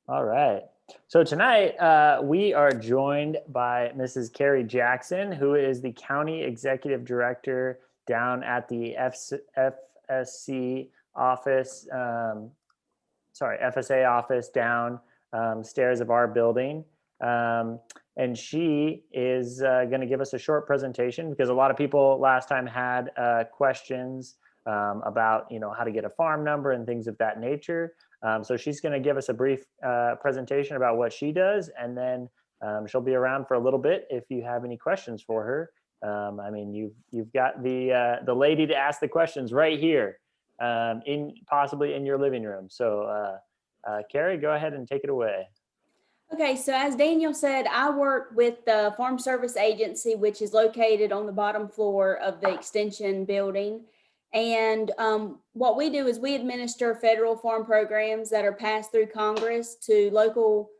All right. So tonight we are joined by Mrs. Carrie Jackson, who is the County Executive Director down at the FSC office, FSA office down stairs of our building. And she is going to give us a short presentation because a lot of people last time had questions about, how to get a farm number and things of that nature. So she's going to give us a brief presentation about what she does, and then she'll be around for a little bit if you have any questions for her. You've got the lady to ask the questions right here, in possibly in your living room. So, Carrie, go ahead and take it away. Okay, so as Daniel said, I work with the Farm Service Agency, which is located on the bottom floor of the Extension building. And what we do is we administer federal farm programs that are passed through Congress to local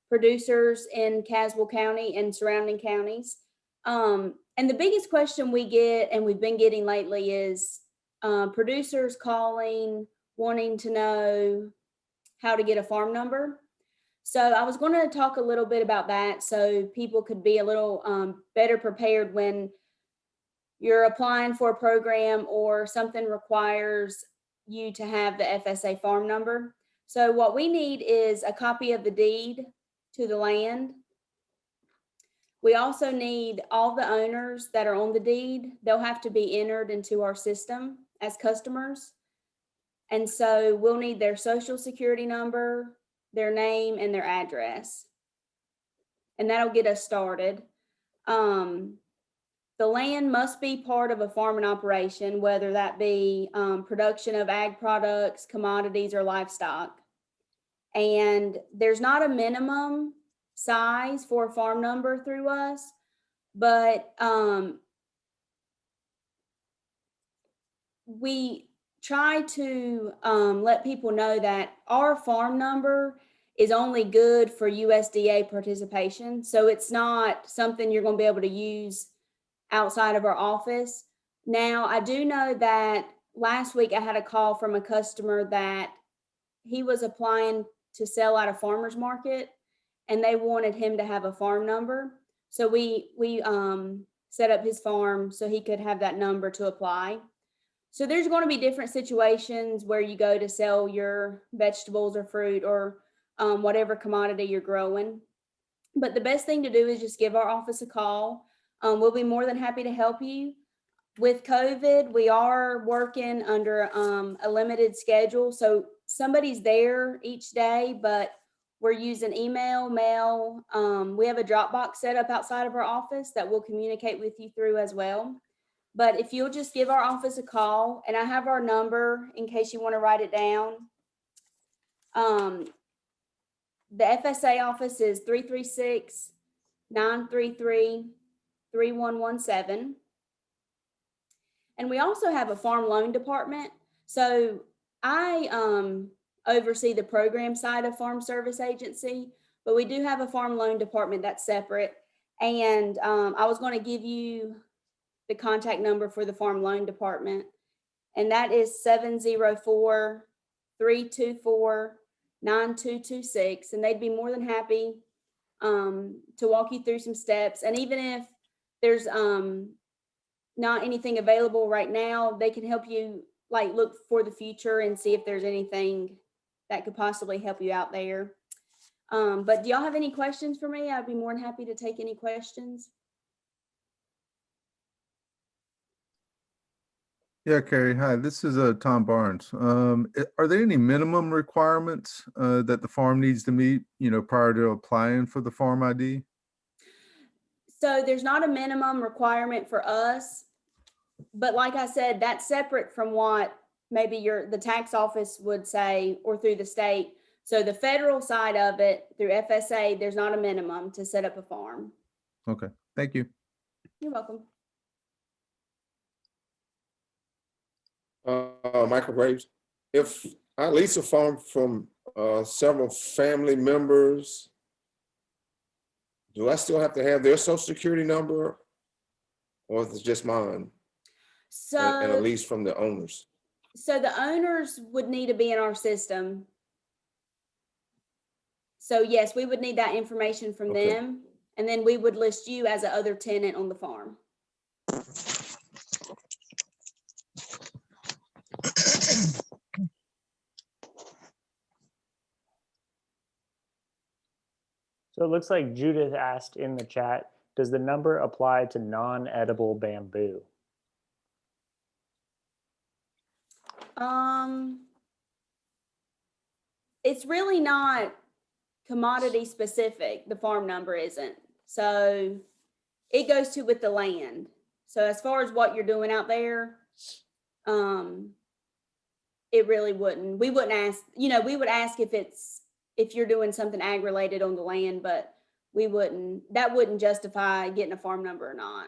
producers in Caswell County and surrounding counties. And the biggest question we get, and we've been getting lately, is producers calling, wanting to know how to get a farm number. So I was going to talk a little bit about that so people could be a little better prepared when you're applying for a program or something requires you to have the FSA farm number. So what we need is a copy of the deed to the land. We also need all the owners that are on the deed. They'll have to be entered into our system as customers. And so we'll need their social security number, their name, and their address. And that'll get us started. The land must be part of a farming operation, whether that be production of ag products, commodities, or livestock. And there's not a minimum size for a farm number through us, but we try to let people know that our farm number is only good for USDA participation. So it's not something you're going to be able to use outside of our office. Now, I do know that last week I had a call from a customer that he was applying to sell at a farmer's market and they wanted him to have a farm number. So we set up his farm so he could have that number to apply. So there's going to be different situations where you go to sell your vegetables or fruit or whatever commodity you're growing. But the best thing to do is just give our office a call. We'll be more than happy to help you. With COVID, we are working under a limited schedule. So somebody's there each day, but we're using email, mail. We have a Dropbox set up outside of our office that we'll communicate with you through as well. But if you'll just give our office a call, and I have our number in case you want to write it down. The FSA office is 336-933-3117. And we also have a farm loan department. So I oversee the program side of Farm Service Agency, but we do have a farm loan department that's separate. And I was going to give you the contact number for the farm loan department, and that is 704-324-9226. And they'd be more than happy to walk you through some steps. And even if there's not anything available right now, they can help you look for the future and see if there's anything that could possibly help you out there. But do y'all have any questions for me? I'd be more than happy to take any questions. Yeah, Carrie. Hi, this is Tom Barnes. Are there any minimum requirements that the farm needs to meet, prior to applying for the farm ID? So there's not a minimum requirement for us, but like I said, that's separate from what maybe the tax office would say or through the state. So the federal side of it through FSA, there's not a minimum to set up a farm. Okay, thank you. You're welcome. Michael Graves. If I lease a farm from several family members, do I still have to have their social security number, or is it just mine? And a lease from the owners? So the owners would need to be in our system. So yes, we would need that information from Okay. them, and then we would list you as a other tenant on the farm. So it looks like Judith asked in the chat, does the number apply to non-edible bamboo? It's really not commodity specific. The farm number isn't. So it goes to with the land. So as far as what you're doing out there, it really wouldn't. We wouldn't ask, we would ask if you're doing something ag related on the land, but that wouldn't justify getting a farm number or not.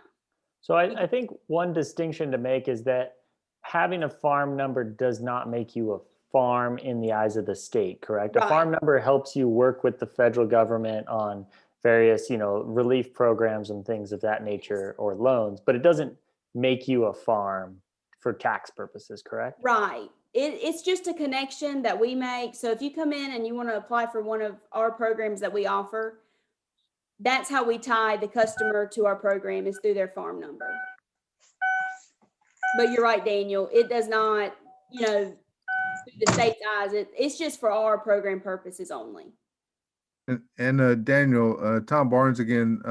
So I think one distinction to make is that having a farm number does not make you a farm in the eyes of the state, correct? A Right. farm number helps you work with the federal government on various, relief programs and things of that nature, or loans, but it doesn't make you a farm for tax purposes, correct? Right. It's just a connection that we make. So if you come in and you want to apply for one of our programs that we offer, that's how we tie the customer to our program, is through their farm number. But you're right, Daniel, it does not, through the state's eyes, it's just for our program purposes only. And Daniel, Tom Barnes again,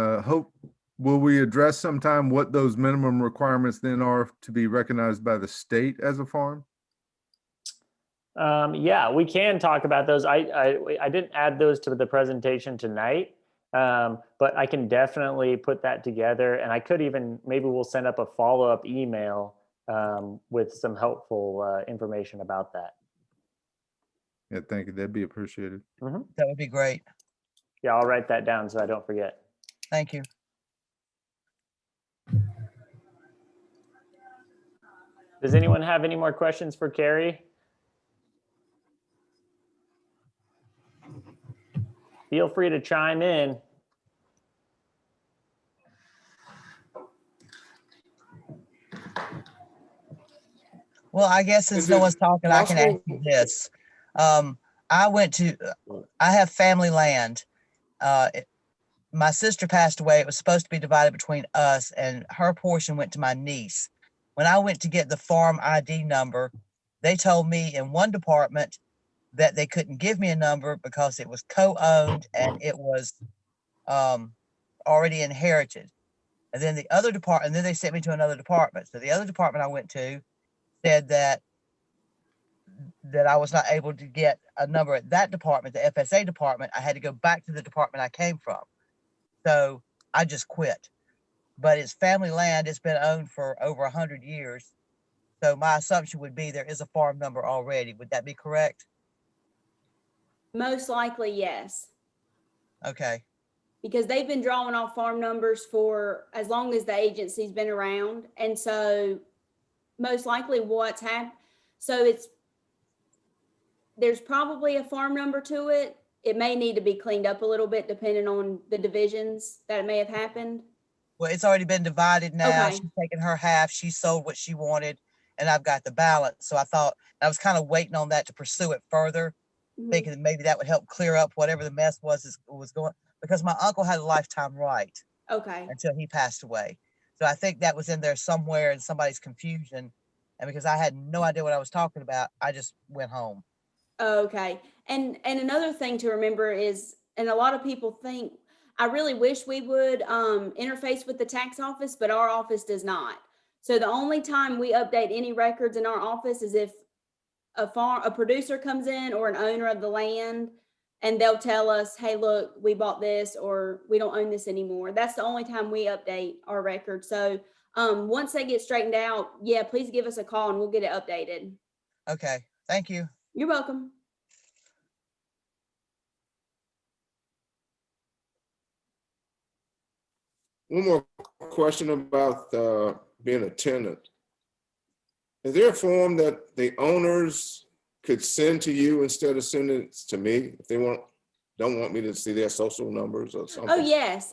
will we address sometime what those minimum requirements then are to be recognized by the state as a farm? Yeah, we can talk about those. I didn't add those to the presentation tonight, but I can definitely put that together. And I could even, maybe we'll send up a follow-up email with some helpful information about that. Yeah, thank you. That'd be appreciated. That would be great. Yeah, I'll write that down so I don't forget. Thank you. Does anyone have any more questions for Carrie? Feel free to chime in. Well, I guess since Is no it one's talking, I can ask possible- you this. I have family land. My sister passed away. It was supposed to be divided between us, and her portion went to my niece. When I went to get the farm ID number, they told me in one department that they couldn't give me a number because it was co-owned and it was already inherited. And then the other department, and then they sent me to another department. So the other department I went to said that I was not able to get a number at that department, the FSA department. I had to go back to the department I came from. So I just quit. But it's family land. It's been owned for over 100 years. So my assumption would be there is a farm number already. Would that be correct? Most likely, yes. Okay. Because they've been drawing off farm numbers for as long as the agency's been around. And so most likely what's happened, so there's probably a farm number to it. It may need to be cleaned up a little bit depending on the divisions that it may have happened. Well, it's already been divided now. Okay. She's taken her half. She sold what she wanted, and I've got the balance. So I thought I was kind of waiting on that to pursue it further, Mhm. thinking that maybe that would help clear up whatever the mess was going. Because my uncle had a lifetime right Okay. until he passed away. So I think that was in there somewhere in somebody's confusion. And because I had no idea what I was talking about, I just went home. Okay. And another thing to remember is, and a lot of people think, I really wish we would interface with the tax office, but our office does not. So the only time we update any records in our office is if a producer comes in or an owner of the land, and they'll tell us, hey, look, we bought this, or we don't own this anymore. That's the only time we update our record. So once they get straightened out, yeah, please give us a call and we'll get it updated. Okay. Thank you. You're welcome. One more question about being a tenant. Is there a form that the owners could send to you instead of sending it to me if they don't want me to see their social numbers or something? Oh, yes.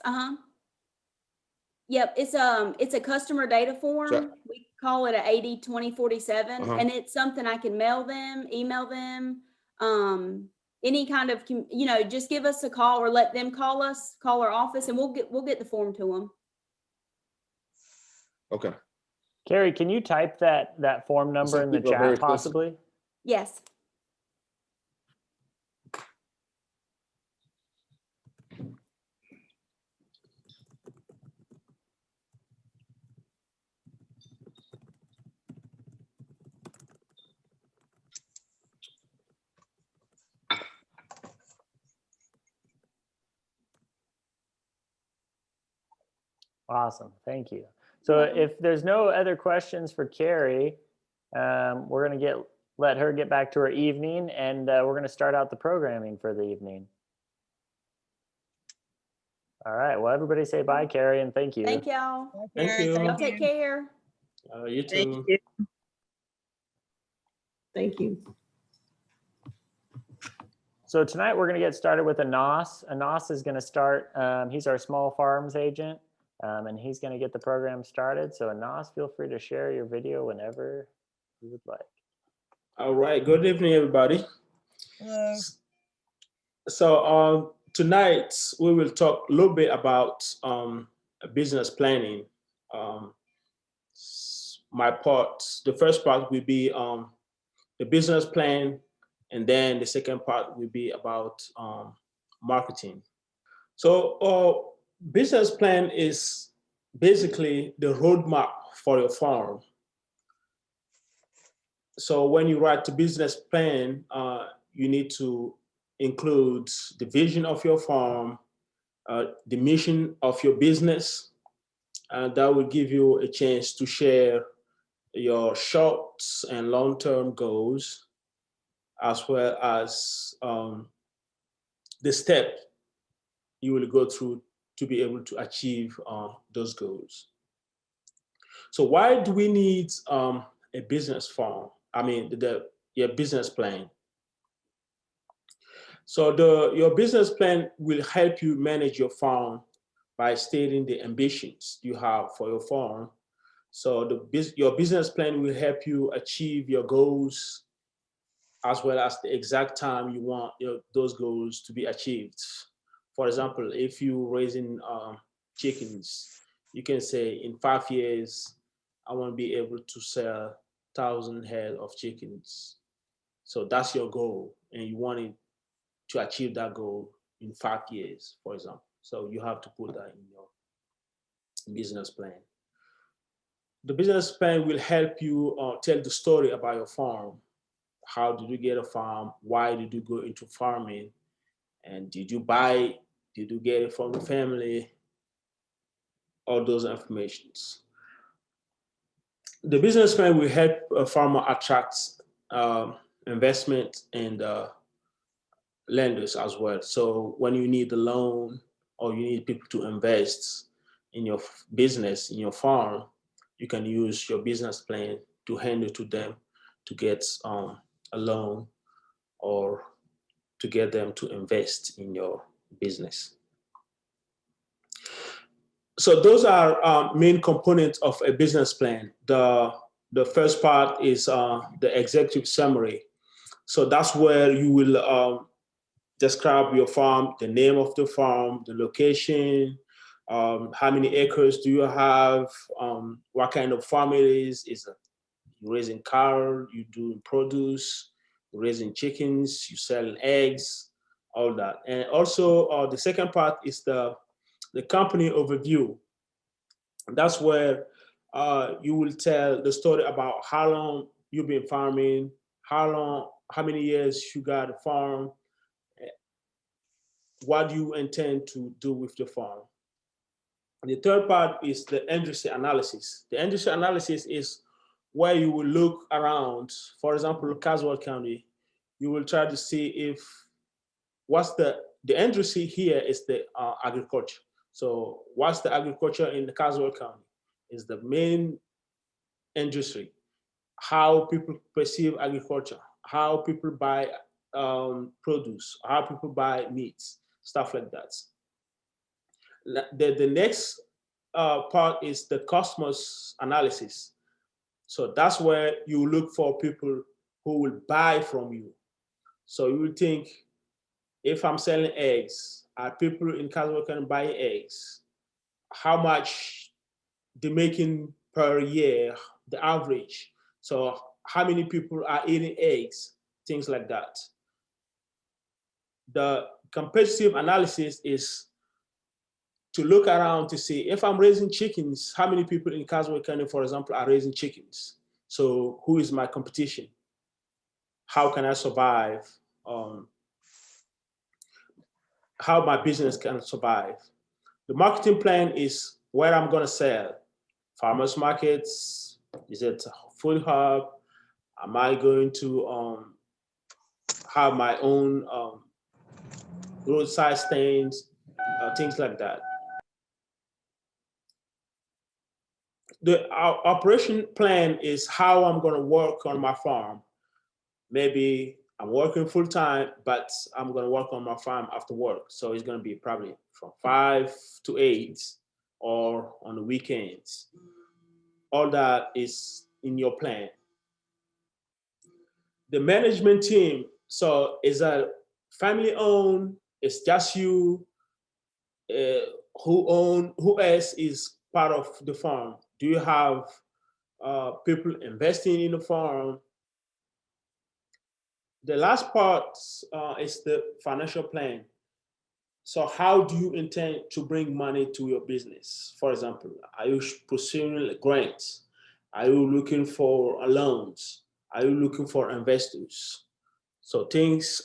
Yep. It's a customer data form. So- We call it a 80-20-47, Uh-huh. and it's something I can mail them, email them. any kind of, just give us a call or let them call us, call our office, and we'll get the form to them. Okay. Carrie, can you type that form number Some in the people are very chat possibly? Yes. Awesome, thank you. So if there's no other questions for Carrie, we're gonna let her get back to her evening, and we're gonna start out the programming for the evening. All right, well, everybody say bye, Carrie, and thank you. Thank y'all. Thank you. Y'all take care. You too. Thank you. So tonight we're gonna get started with Anas. Anas is gonna start, he's our small farms agent, and he's gonna get the program started. So Anas, feel free to share your video whenever you would like. All right. Good evening, everybody. Hello. So tonight we will talk a little bit about business planning. My part, the first part will be the business plan, and then the second part will be about marketing. So business plan is basically the roadmap for your farm. So when you write the business plan, you need to include the vision of your farm, the mission of your business, and that will give you a chance to share your short and long-term goals, as well as the step you will go through to be able to achieve those goals. So why do we need a business farm? I mean, your business plan. So your business plan will help you manage your farm by stating the ambitions you have for your farm. So your business plan will help you achieve your goals, as well as the exact time you want those goals to be achieved. For example, if you're raising chickens, you can say in 5 years, I want to be able to sell 1,000 head of chickens. So that's your goal, and you want it to achieve that goal in 5 years, for example. So you have to put that in your business plan. The business plan will help you tell the story about your farm. How did you get a farm? Why did you go into farming? And did you get it from the family? All those informations. The business plan will help a farmer attract investment and lenders as well. So when you need a loan or you need people to invest in your business, in your farm, you can use your business plan to hand it to them to get a loan or to get them to invest in your business. So those are main components of a business plan. The first part is the executive summary. So that's where you will describe your farm, the name of the farm, the location, how many acres do you have, what kind of farm it is. Is it you raising cattle, you do produce, you're raising chickens, you selling eggs, all that. And also the second part is the company overview. That's where you will tell the story about how long you've been farming, how many years you got a farm, what do you intend to do with the farm. The third part is the industry analysis. The industry analysis is where you will look around, for example, Caswell County, you will try to see if what's the industry here is the agriculture. So what's the agriculture in the Caswell County is the main industry. How people perceive agriculture, how people buy produce, how people buy meats, stuff like that. The next part is the customers analysis. So that's where you look for people who will buy from you. So you will think, if I'm selling eggs, are people in Caswell County buying eggs? How much they're making per year, the average. So how many people are eating eggs, things like that. The competitive analysis is to look around to see if I'm raising chickens, how many people in Caswell County, for example, are raising chickens? So who is my competition? How can I survive? How my business can survive. The marketing plan is where I'm gonna sell. Farmers markets, is it food hub? Am I going to have my own roadside stands, things like that. Our operation plan is how I'm gonna work on my farm. Maybe I'm working full time, but I'm gonna work on my farm after work. So it's gonna be probably from 5 to 8 or on the weekends. All that is in your plan. The management team, so is a family owned, it's just you, who else is part of the farm? Do you have people investing in the farm? The last part is the financial plan. So how do you intend to bring money to your business? For example, are you pursuing grants? Are you looking for loans? Are you looking for investors? So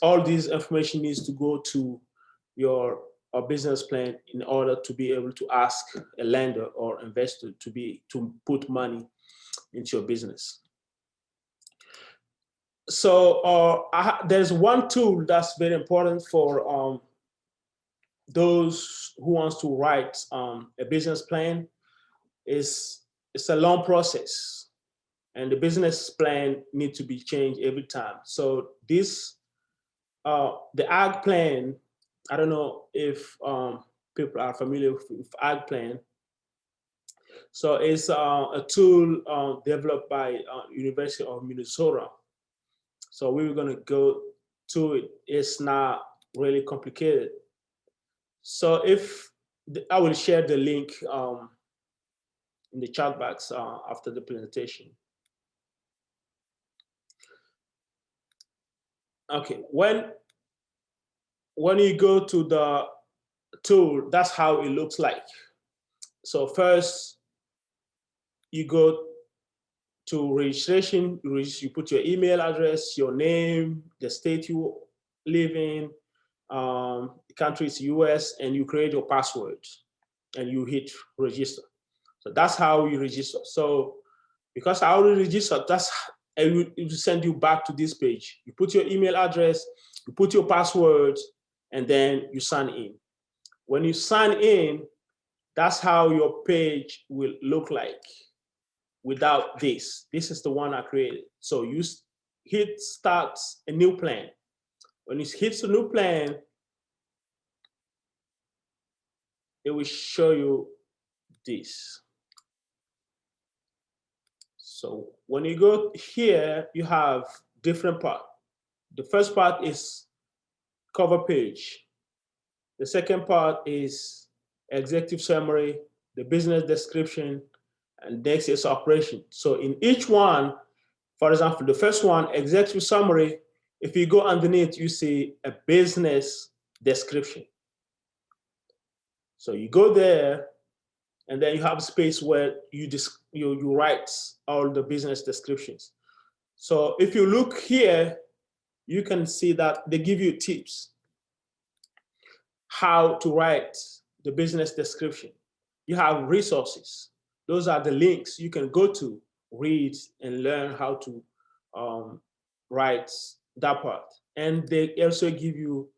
all this information needs to go to your business plan in order to be able to ask a lender or investor to put money into your business. So there's one tool that's very important for those who wants to write a business plan. It's a long process, and the business plan needs to be changed every time. So this, the ag plan, I don't know if people are familiar with ag plan. So it's a tool developed by University of Minnesota. So we were gonna go to it. It's not really complicated. So I will share the link in the chat box after the presentation. Okay, when you go to the tool, that's how it looks like. So first, you go to registration, you put your email address, your name, the state you live in, the country is US, and you create your password and you hit register. So that's how you register. So because I already registered, it will send you back to this page. You put your email address, you put your password, and then you sign in. When you sign in, that's how your page will look like without this. This is the one I created. So you hit start a new plan. When you hit the new plan, it will show you this. So when you go here, you have different parts. The first part is cover page. The second part is executive summary, the business description, and next is operation. So in each one, for example, the first one, executive summary, if you go underneath, you see a business description. So you go there, and then you have a space where you write all the business descriptions. So if you look here, you can see that they give you tips how to write the business description. You have resources. Those are the links you can go to, read, and learn how to write that part. And they also give you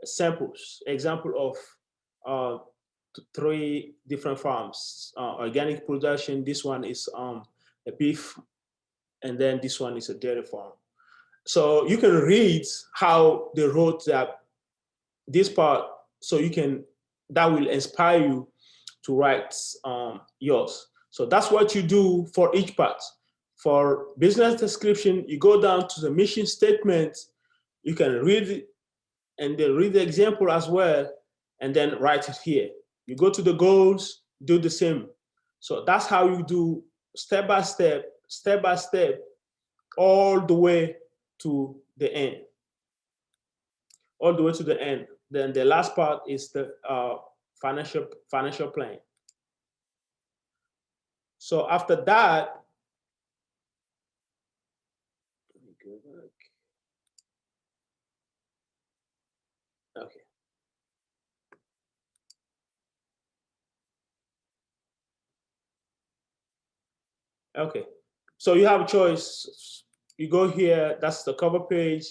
samples, example of 3 different farms. Organic production, this one is a beef, and then this one is a dairy farm. So you can read how they wrote this part, so that will inspire you to write yours. So that's what you do for each part. For business description, you go down to the mission statement, you can read it, and then read the example as well, and then write it here. You go to the goals, do the same. So that's how you do step by step, all the way to the end. All the way to the end. Then the last part is the financial plan. So after that, let me go back. Okay. Okay. So you have a choice. You go here, that's the cover page.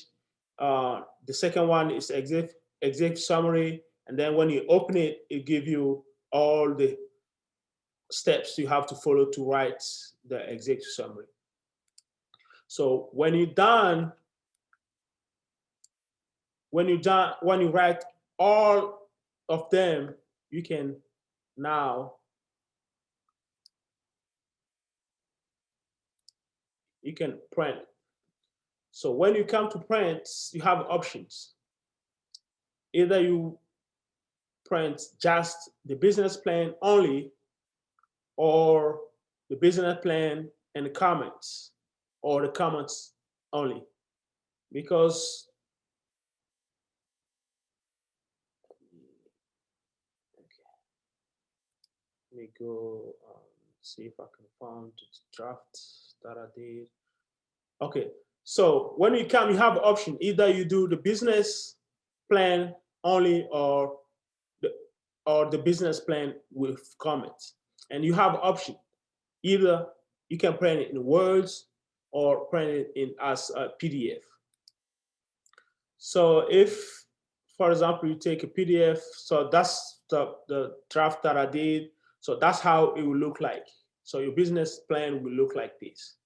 The second one is executive summary. And then when you open it, it gives you all the steps you have to follow to write the executive summary. So when you write all of them, you can now print. So when you come to print, you have options. Either you print just the business plan only, or the business plan and the comments, or the comments only. Because let me go see if I can find the draft that I did. Okay, so when you come, you have an option. Either you do the business plan only, or the business plan with comments. And you have an option. Either you can print it in words or print it in as a PDF. So if, for example, you take a PDF, so that's the draft that I did. So that's how it will look like. So your business plan will look like this.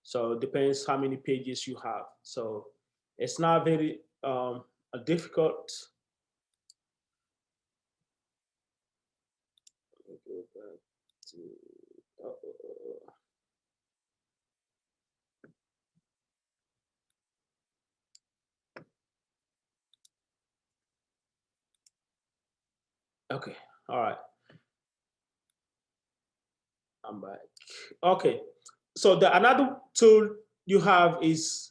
So it depends how many pages you have. So it's not very difficult. Let me go back to, okay, all right. I'm back. Okay, so the another tool you have is,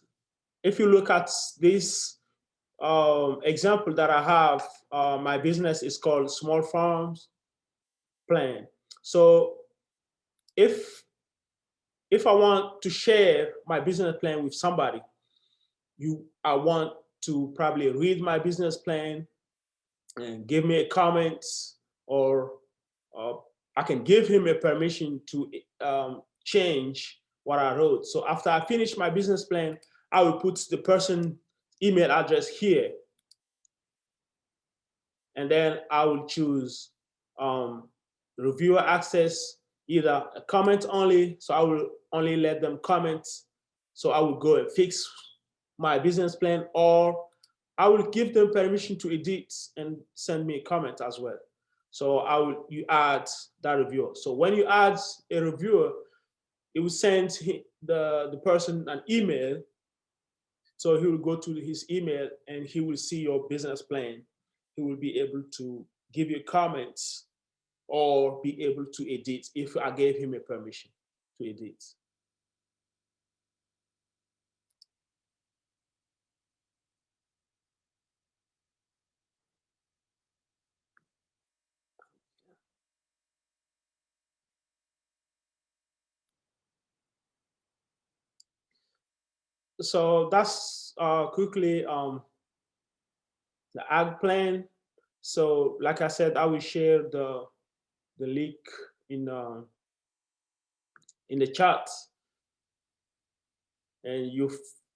if you look at this example that I have, my business is called Small Farms Plan. So if I want to share my business plan with somebody, I want to probably read my business plan and give me a comment, or I can give him a permission to change what I wrote. So after I finish my business plan, I will put the person email address here. And then I will choose reviewer access, either a comment only. So I will only let them comment. So I will go and fix my business plan, or I will give them permission to edit and send me a comment as well. So you add that reviewer. So when you add a reviewer, it will send the person an email. So he will go to his email and he will see your business plan. He will be able to give you comments or be able to edit if I gave him a permission to edit. So that's quickly the ag plan. So like I said, I will share the link in the chat, and you're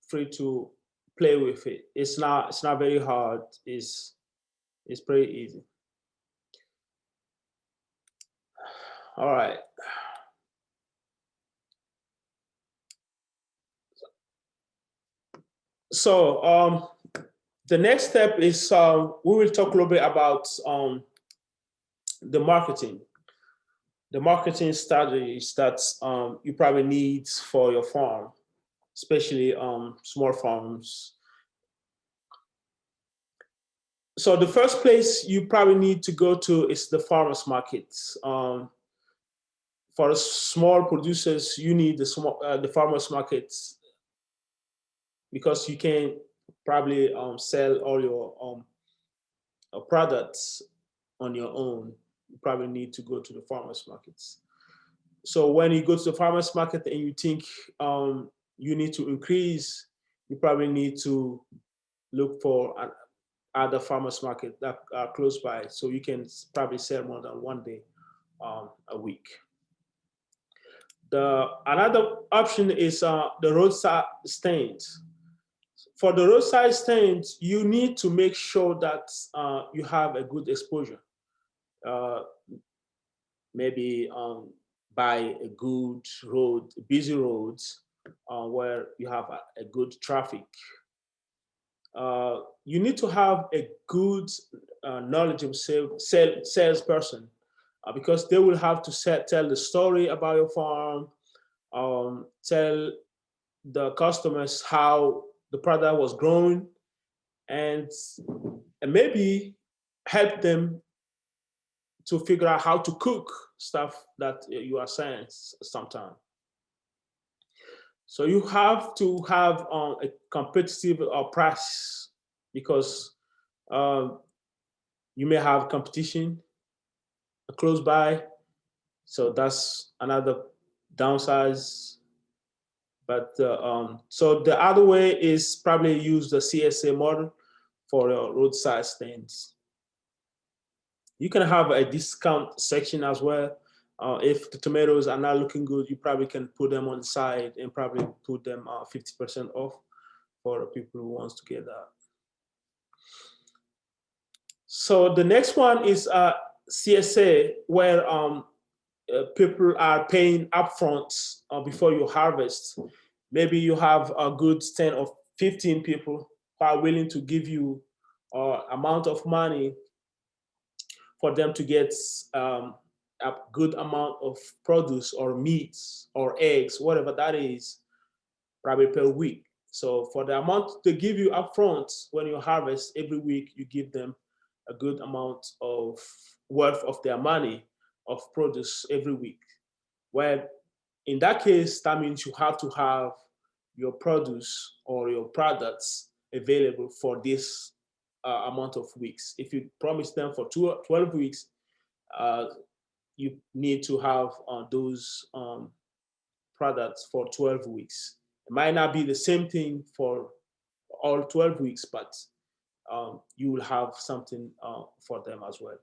free to play with it. It's not very hard. It's pretty easy. All right. So the next step is we will talk a little bit about the marketing strategies that you probably need for your farm, especially small farms. So the first place you probably need to go to is the farmers markets. For the small producers, you need the farmers markets because you can probably sell all your products on your own. You probably need to go to the farmers markets. So when you go to the farmers market and you think you need to increase, you probably need to look for other farmers market that are close by, so you can probably sell more than one day a week. Another option is the roadside stands. For the roadside stands, you need to make sure that you have a good exposure. Maybe by a good road, busy roads, where you have a good traffic. You need to have a good, knowledgeable salesperson because they will have to tell the story about your farm, tell the customers how the product was grown, and maybe help them to figure out how to cook stuff that you are saying sometimes. So you have to have a competitive price because you may have competition close by. So that's another downside. But so the other way is probably use the CSA model for your roadside stands. You can have a discount section as well. If the tomatoes are not looking good, you probably can put them on the side and probably put them 50% off for the people who wants to get that. So the next one is CSA, where people are paying upfront before you harvest. Maybe you have a good stand of 15 people who are willing to give you amount of money for them to get a good amount of produce or meats or eggs, whatever that is, probably per week. So for the amount they give you upfront when you harvest, every week you give them a good amount of worth of their money of produce every week. Well, in that case, that means you have to have your produce or your products available for this amount of weeks. If you promise them for 12 weeks, you need to have those products for 12 weeks. It might not be the same thing for all 12 weeks, but you will have something for them as well.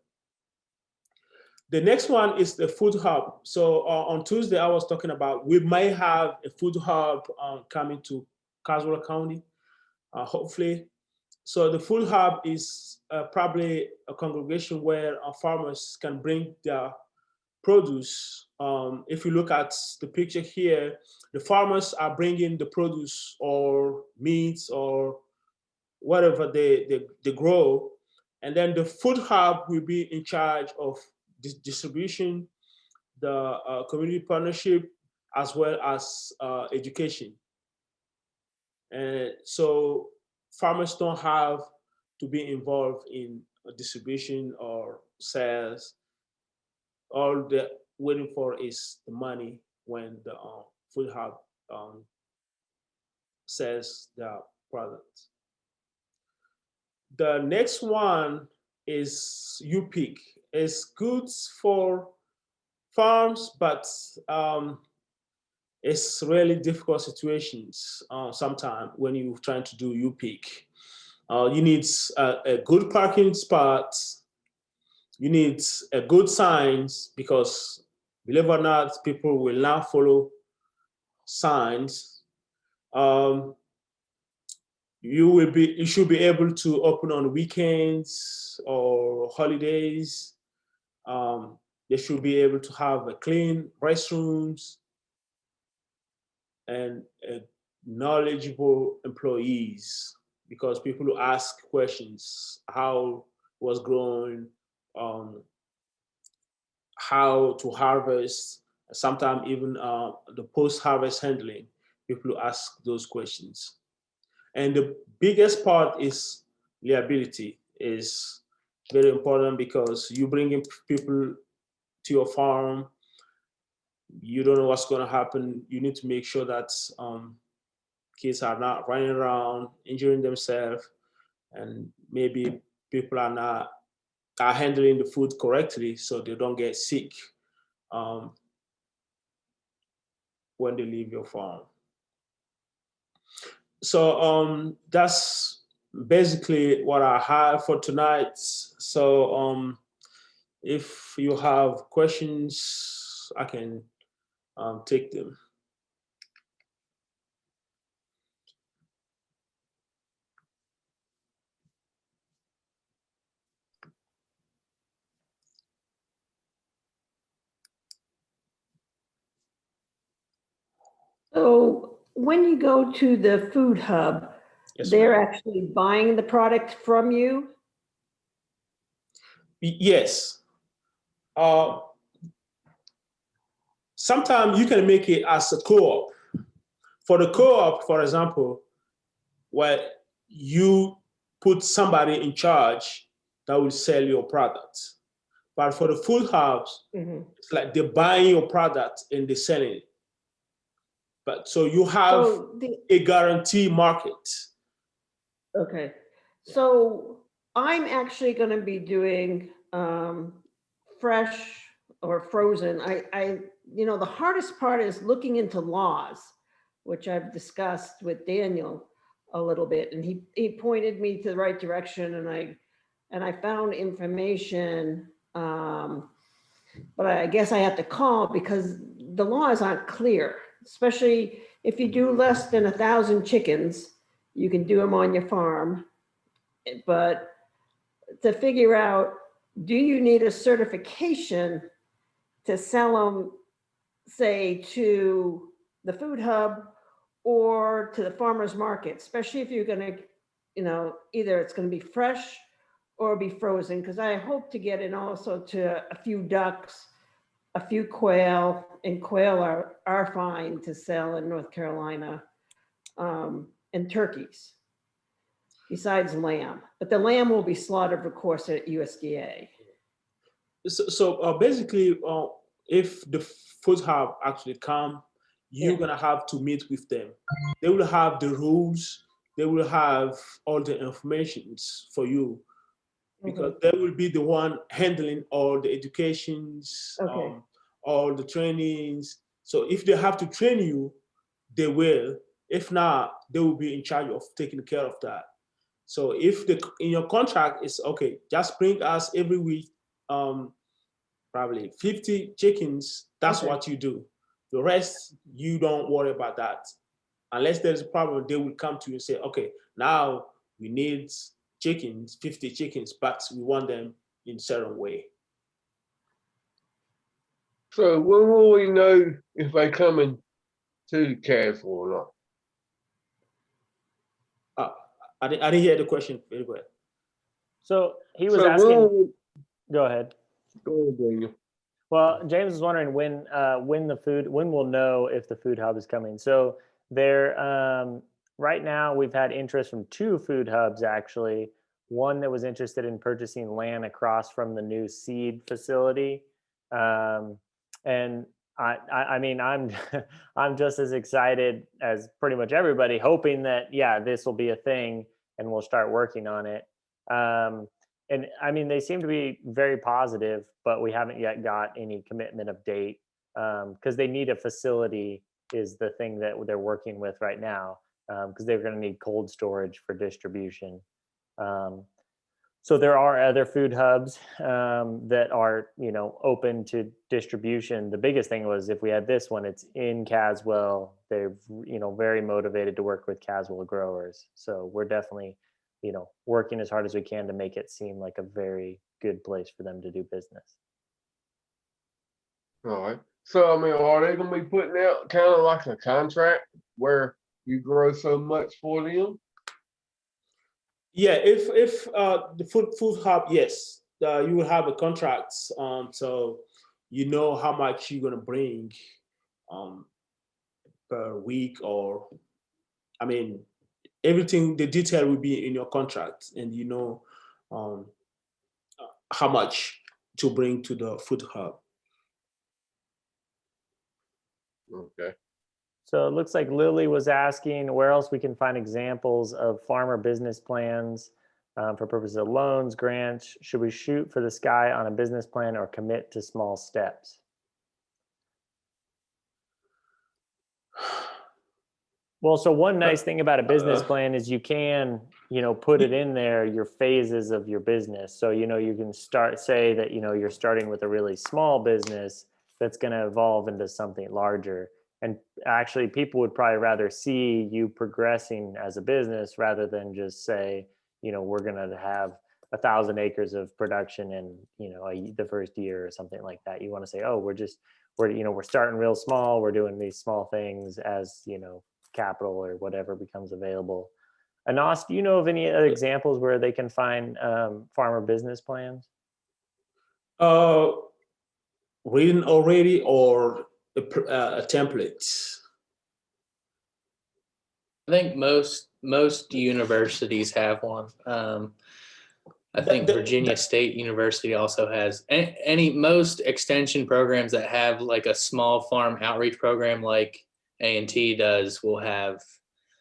The next one is the food hub. So on Tuesday, I was talking about we might have a food hub coming to Caswell County, hopefully. So the food hub is probably a congregation where farmers can bring their produce. If you look at the picture here, the farmers are bringing the produce or meats or whatever they grow. And then the food hub will be in charge of distribution, the community partnership, as well as education. And so farmers don't have to be involved in distribution or sales. All they're waiting for is the money when the food hub sells their product. The next one is UPIC. It's good for farms, but it's really difficult situations sometimes when you're trying to do UPIC. You need a good parking spot. You need a good signs because, believe it or not, people will not follow signs. You should be able to open on weekends or holidays. They should be able to have a clean restrooms and knowledgeable employees, because people who ask questions, how was grown, how to harvest, sometimes even the post-harvest handling, people who ask those questions. And the biggest part is liability. is very important because you bring in people to your farm. You don't know what's going to happen. You need to make sure that kids are not running around injuring themselves, and maybe people are handling the food correctly so they don't get sick when they leave your farm. So that's basically what I have for tonight. So if you have questions, I can take them. So when you go to the food hub, Yes, they're ma'am. actually buying the product from you? Yes. Sometimes you can make it as a co-op. For the co-op, for example, where you put somebody in charge that will sell your product. But for the food hubs, it's like they're buying your product and they're selling it. But so you have So a guarantee market. okay, so I'm actually going to be doing fresh or frozen. The hardest part is looking into laws, which I've discussed with Daniel a little bit, and he pointed me to the right direction, and I found information, but I guess I have to call because the laws aren't clear, especially if you do less than 1,000 chickens, you can do them on your farm. But to figure out, do you need a certification to sell them, say, to the food hub or to the farmer's market, especially if you're going to, either it's going to be fresh or be frozen, because I hope to get in also to a few ducks, a few quail, and quail are fine to sell in North Carolina, and turkeys, besides lamb. But the lamb will be slaughtered, of course, at USDA. So basically, if the food hub actually come, you're gonna have to meet with them. They will have the rules. They will have all the information for you, because they will be the one handling all the educations, Okay. all the trainings. So if they have to train you, they will. If not, they will be in charge of taking care of that. So if in your contract is okay, just bring us every week, probably 50 chickens. That's what you do. The rest, you don't worry about that. Unless there's a problem, they will come to you and say, okay, now we need chickens, 50 chickens, but we want them in a certain way. So when will we know if they coming to Caswell or not? I didn't hear the question very well. So he was So asking, go ahead. Go ahead, Daniel. Well, James was wondering when we'll know if the food hub is coming. So there, right now we've had interest from 2 food hubs actually. One that was interested in purchasing land across from the new seed facility, and I mean I'm I'm just as excited as pretty much everybody, hoping that this will be a thing and we'll start working on it. And I mean, they seem to be very positive, but we haven't yet got any commitment of date, because they need a facility is the thing that they're working with right now, because they're going to need cold storage for distribution. So there are other food hubs that are, open to distribution. The biggest thing was if we had this one, it's in Caswell. They're, very motivated to work with Caswell growers. So we're definitely, working as hard as we can to make it seem like a very good place for them to do business. All right. So I mean, are they gonna be putting out kind of like a contract where you grow so much for them? Yeah, if the food hub, yes, you will have a contract. So you know how much you're gonna bring per week, or I mean, everything, the detail will be in your contract, and um, how much to bring to the food hub. Okay. So it looks like Lily was asking where else we can find examples of farmer business plans for purposes of loans, grants. Should we shoot for the sky on a business plan or commit to small steps? Well, so one nice thing about a business plan is you can, put it in there, your phases of your business. So, you can say that, you're starting with a really small business that's going to evolve into something larger. And actually, people would probably rather see you progressing as a business rather than just say, we're going to have 1,000 acres of production in, the first year or something like that. You want to say, oh, we're starting real small. We're doing these small things as, capital or whatever becomes available. Anas, do you know of any other examples where they can find farmer business plans? Written already or a template? I think most universities have one. I think Virginia State University also has most extension programs that have like a small farm outreach program like A&T does will have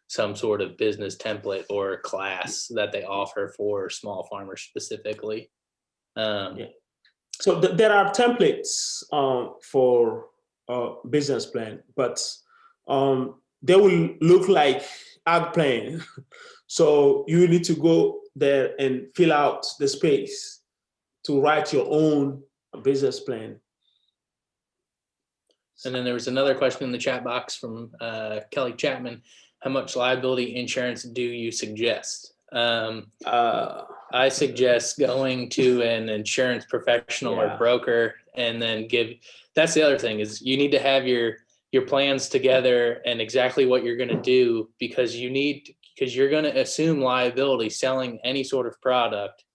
some sort of business template or class that they offer for small farmers specifically. Yeah. So there are templates for business plan, but they will look like ag plan. So you need to go there and fill out the space to write your own business plan. And then there was another question in the chat box from Kelly Chapman. How much liability insurance do you suggest? I suggest going to an insurance professional or broker and then that's the other thing is you need to have your plans together and exactly what you're going to do because you're going to assume liability selling any sort of product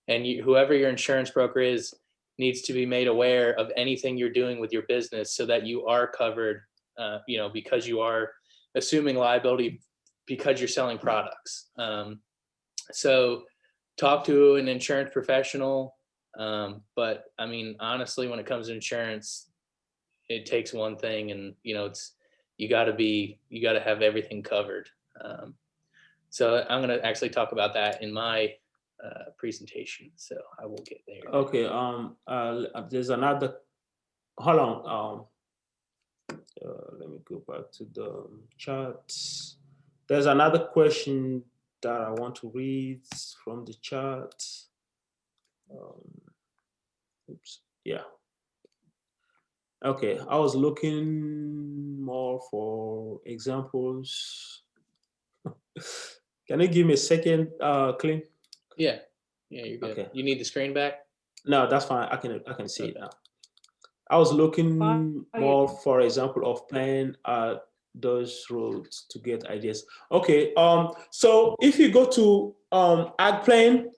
and whoever your insurance broker is needs to be made aware of anything you're doing with your business so that you are covered, because you are assuming liability because you're selling products. So talk to an insurance professional. But I mean, honestly, when it comes to insurance, it takes one thing and, you got to have everything covered. So I'm going to actually talk about that in my presentation. So I will get there. Okay. There's another, hold on. Let me go back to the chart. There's another question that I want to read from the chart. Oops. Yeah. Okay. I was looking more for examples. Can you give me a second, Clint? Yeah, you're good. Okay. You need the screen back? No, that's fine. I can see it now. I was looking more, for example, of plan those roads to get ideas. Okay. So if you go to ag plan,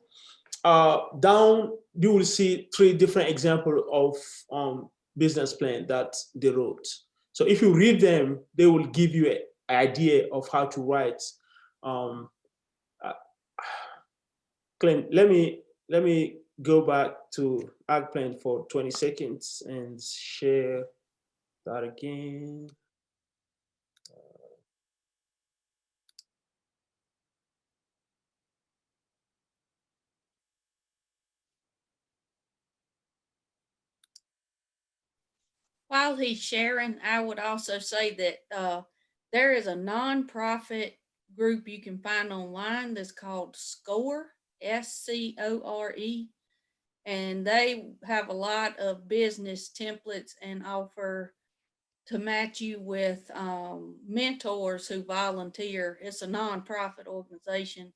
down you will see 3 different examples of business plan that they wrote. So if you read them, they will give you an idea of how to write. Clint, let me go back to ag plan for 20 seconds and share that again. While he's sharing, I would also say that there is a nonprofit group you can find online that's called SCORE, SCORE, and they have a lot of business templates and offer to match you with mentors who volunteer. It's a nonprofit organization.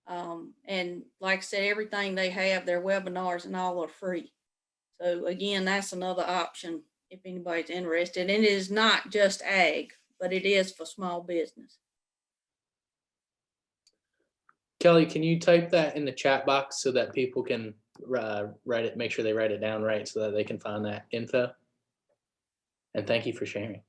And like I said, everything they have, their webinars and all are free. So again, that's another option if anybody's interested. And it is not just ag, but it is for small business. Kelly, can you type that in the chat box so that people can write it, make sure they write it down right so that they can find that info? And thank you for sharing.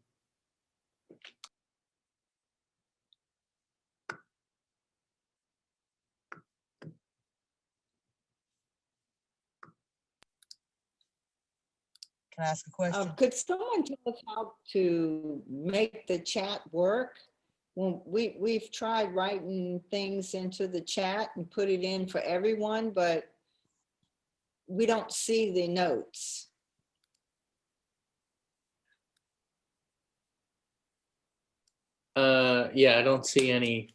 Can I ask a question? Could someone tell us how to make the chat work? Well, we've tried writing things into the chat and put it in for everyone, but we don't see the notes. Yeah, I don't see any.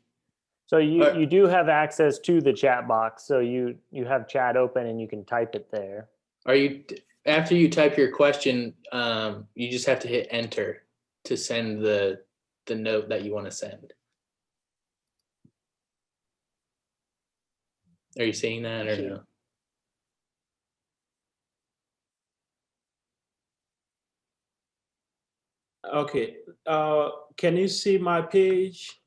So you do have access to the chat box. So you have chat open and you can type it there. Are you, after you type your question, you just have to hit enter to send the note that you want to send. Are you seeing that or no? Okay, can you see my page?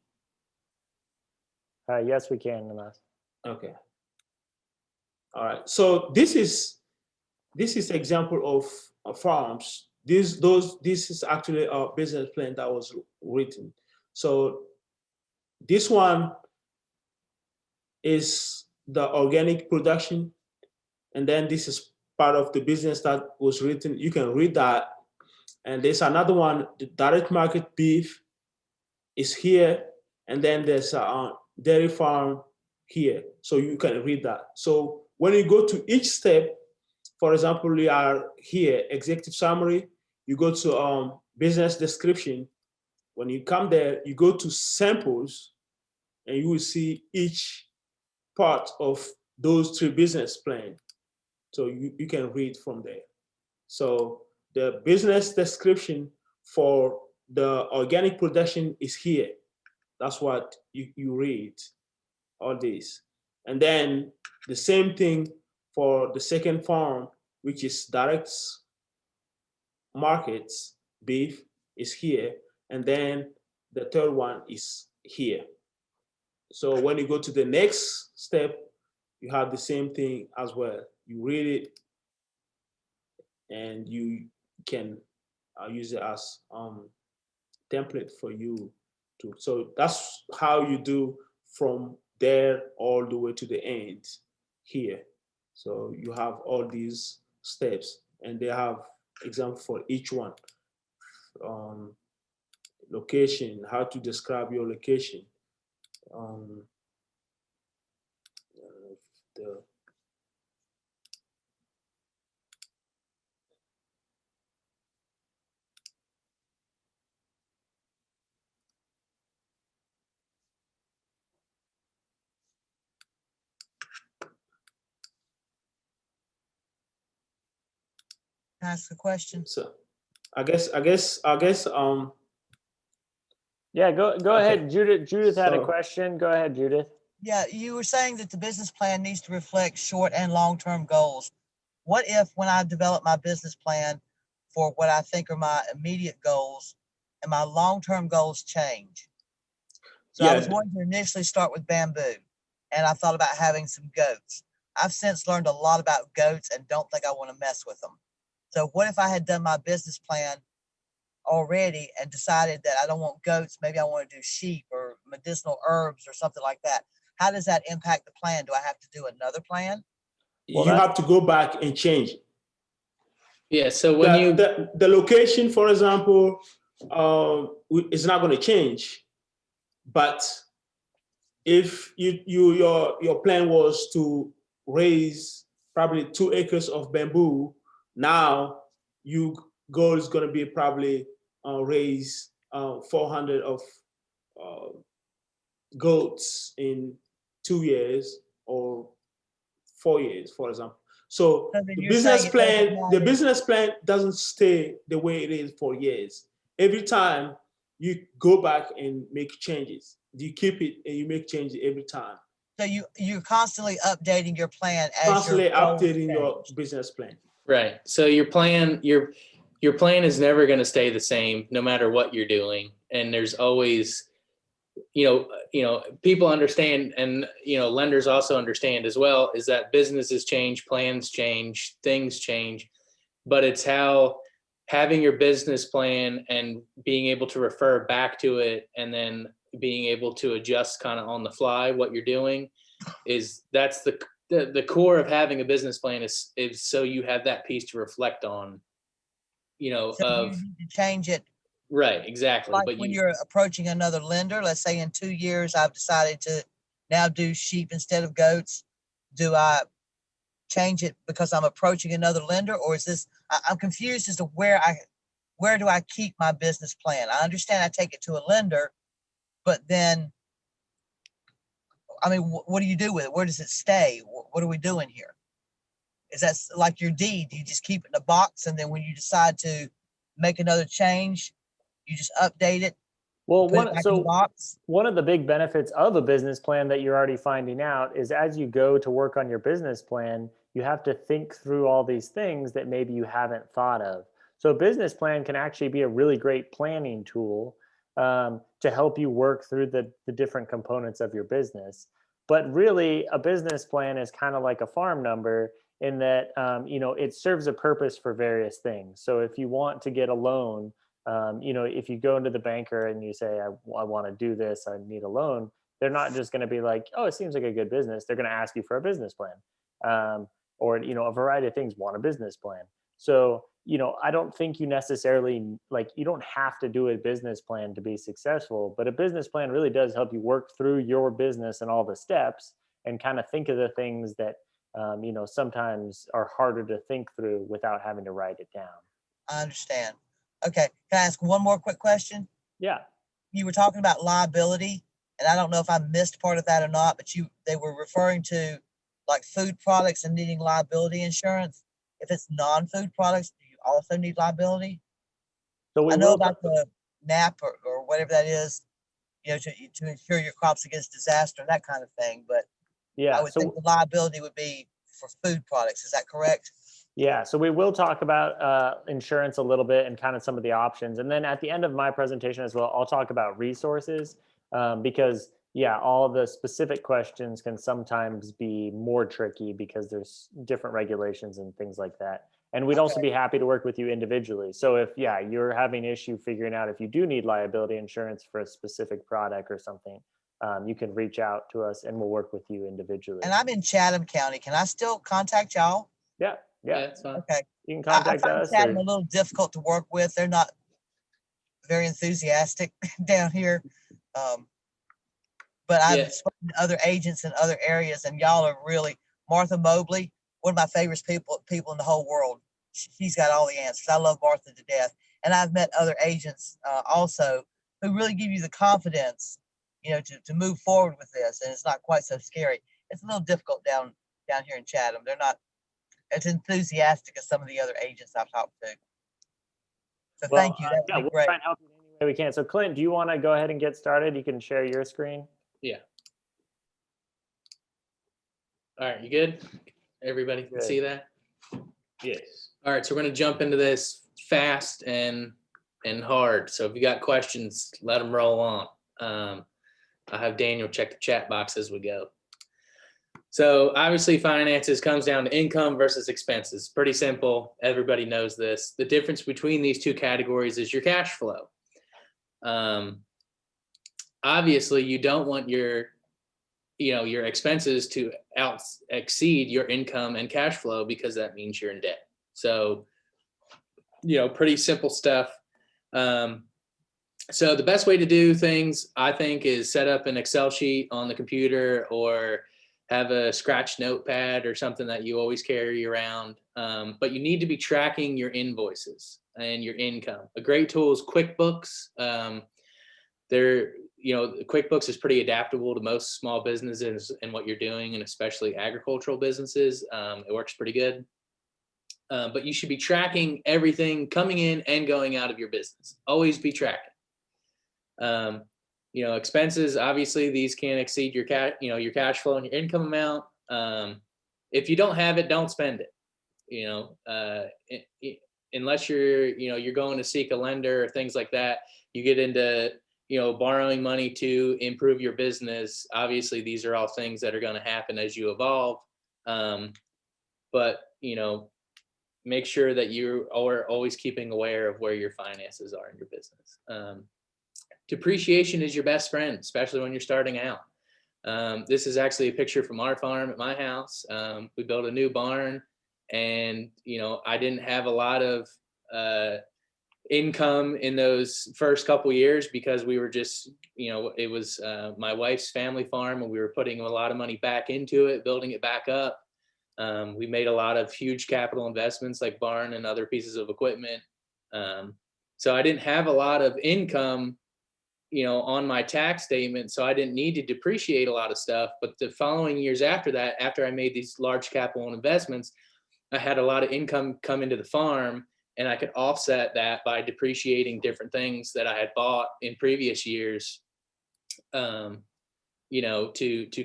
Yes, we can, Namas. Okay. All right. So this is example of farms. This is actually a business plan that was written. So this one is the organic production, and then this is part of the business that was written. You can read that. And there's another one, the direct market beef is here, and then there's a dairy farm here. So you can read that. So when you go to each step, for example, we are here, executive summary, you go to business description. When you come there, you go to samples, and you will see each part of those 3 business plans. So you can read from there. So the business description for the organic production is here. That's what you read, all this. And then the same thing for the second farm, which is direct markets, beef is here. And then the third one is here. So when you go to the next step, you have the same thing as well. You read it and you can use it as template for you to. So that's how you do from there all the way to the end here. So you have all these steps, and they have example for each one. Location, how to describe your location. Ask a question. So I guess Yeah, go Okay. ahead. Judith had a So- question. Go ahead, Judith. Yeah, you were saying that the business plan needs to reflect short and long-term goals. What if when I develop my business plan for what I think are my immediate goals and my long-term goals change? So I was Yeah. wanting to initially start with bamboo, and I thought about having some goats. I've since learned a lot about goats and don't think I want to mess with them. So what if I had done my business plan already and decided that I don't want goats, maybe I want to do sheep or medicinal herbs or something like that? How does that impact the plan? Do I have to do another plan? Well, you that's- have to go back and change it. Yeah, so when you, the location, for example, is not going to change. But if your plan was to raise probably 2 acres of bamboo, now your goal is going to be probably raise 400 of goats in 2 years or 4 years, for example. So So then the you're business saying it doesn't plan, the matter. business plan doesn't stay the way it is for years. Every time you go back and make changes, you keep it and you make changes every time. So you're constantly updating your plan as Constantly your goals updating your change. business plan. right, so your plan is never going to stay the same no matter what you're doing. And there's always, people understand, and lenders also understand as well, is that businesses change, plans change, things change, but it's how having your business plan and being able to refer back to it and then being able to adjust kind of on the fly what you're doing that's the core of having a business plan is so you have that piece to reflect on So you of, need to change it, right, exactly. like But when you, you're approaching another lender, let's say in 2 years, I've decided to now do sheep instead of goats. Do I change it because I'm approaching another lender, or is this, I'm confused as to where do I keep my business plan? I understand I take it to a lender, but then, I mean, what do you do with it? Where does it stay? What are we doing here? Is that like your deed? Do you just keep it in a box, and then when you decide to make another change, you just update it, Well, put it back in the box? one of the big benefits of a business plan that you're already finding out is as you go to work on your business plan, you have to think through all these things that maybe you haven't thought of. So a business plan can actually be a really great planning tool to help you work through the different components of your business. But really, a business plan is kind of like a farm number in that it serves a purpose for various things. So if you want to get a loan, if you go into the banker and you say, I want to do this, I need a loan, they're not just going to be like, oh, it seems like a good business. They're going to ask you for a business plan, or a variety of things, want a business plan. So I don't think you necessarily, like, you don't have to do a business plan to be successful, but a business plan really does help you work through your business and all the steps and kind of think of the things that sometimes are harder to think through without having to write it down. I understand. Okay, can I ask one more quick question? Yeah. You were talking about liability, and I don't know if I missed part of that or not, but they were referring to like food products and needing liability insurance. If it's non-food products, do you also need liability? So I know about the NAP or whatever that is, to insure your crops against disaster, that kind of thing. But yeah, I would think the liability would be for food products. Is that correct? Yeah, so we will talk about insurance a little bit and kind of some of the options. And then at the end of my presentation as well, I'll talk about resources because, yeah, all the specific questions can sometimes be more tricky because there's different regulations and things like that. And we'd also be happy to work with you individually. So if, yeah, you're having issue figuring out if you do need liability insurance for a specific product or something, you can reach out to us and we'll work with you individually. And I'm in Chatham County. Can I still contact y'all? Yeah. that's fine. Okay. You can contact I find us. Chatham a little difficult to work with. They're not very enthusiastic down here. But I've spoken to other agents in other areas, and y'all are really, Martha Mobley, one of my favorite people in the whole world. She's got all the answers. I love Martha to death. And I've met other agents also who really give you the confidence, to move forward with this. And it's not quite so scary. It's a little difficult down here in Chatham. They're not as enthusiastic as some of the other agents I've talked to. So thank you. That would be we'll great. try and help you in any way we can. So Clint, do you want to go ahead and get started? You can share your screen. Yeah. All right, you good? Everybody can see that? Yes. All right, so we're gonna jump into this fast and hard. So if you got questions, let them roll on. I'll have Daniel check the chat box as we go. So obviously finances comes down to income versus expenses. Pretty simple. Everybody knows this. The difference between these two categories is your cash flow. Obviously you don't want your expenses to exceed your income and cash flow because that means you're in debt. So, pretty simple stuff. So the best way to do things, I think, is set up an Excel sheet on the computer or have a scratch notepad or something that you always carry around. But you need to be tracking your invoices and your income. A great tool is QuickBooks. QuickBooks is pretty adaptable to most small businesses and what you're doing, and especially agricultural businesses. It works pretty good. But you should be tracking everything coming in and going out of your business. Always be tracking. Expenses, obviously these can't exceed your cash flow and your income amount. If you don't have it, don't spend it. Unless you're going to seek a lender or things like that, you get into, borrowing money to improve your business. Obviously, these are all things that are going to happen as you evolve. But make sure that you are always keeping aware of where your finances are in your business. Depreciation is your best friend, especially when you're starting out. This is actually a picture from our farm at my house. We built a new barn, and I didn't have a lot of income in those first couple years because we were just, it was my wife's family farm, and we were putting a lot of money back into it, building it back up. We made a lot of huge capital investments like barn and other pieces of equipment. So I didn't have a lot of income, on my tax statement. So I didn't need to depreciate a lot of stuff. But the following years after that, after I made these large capital investments, I had a lot of income come into the farm, and I could offset that by depreciating different things that I had bought in previous years, to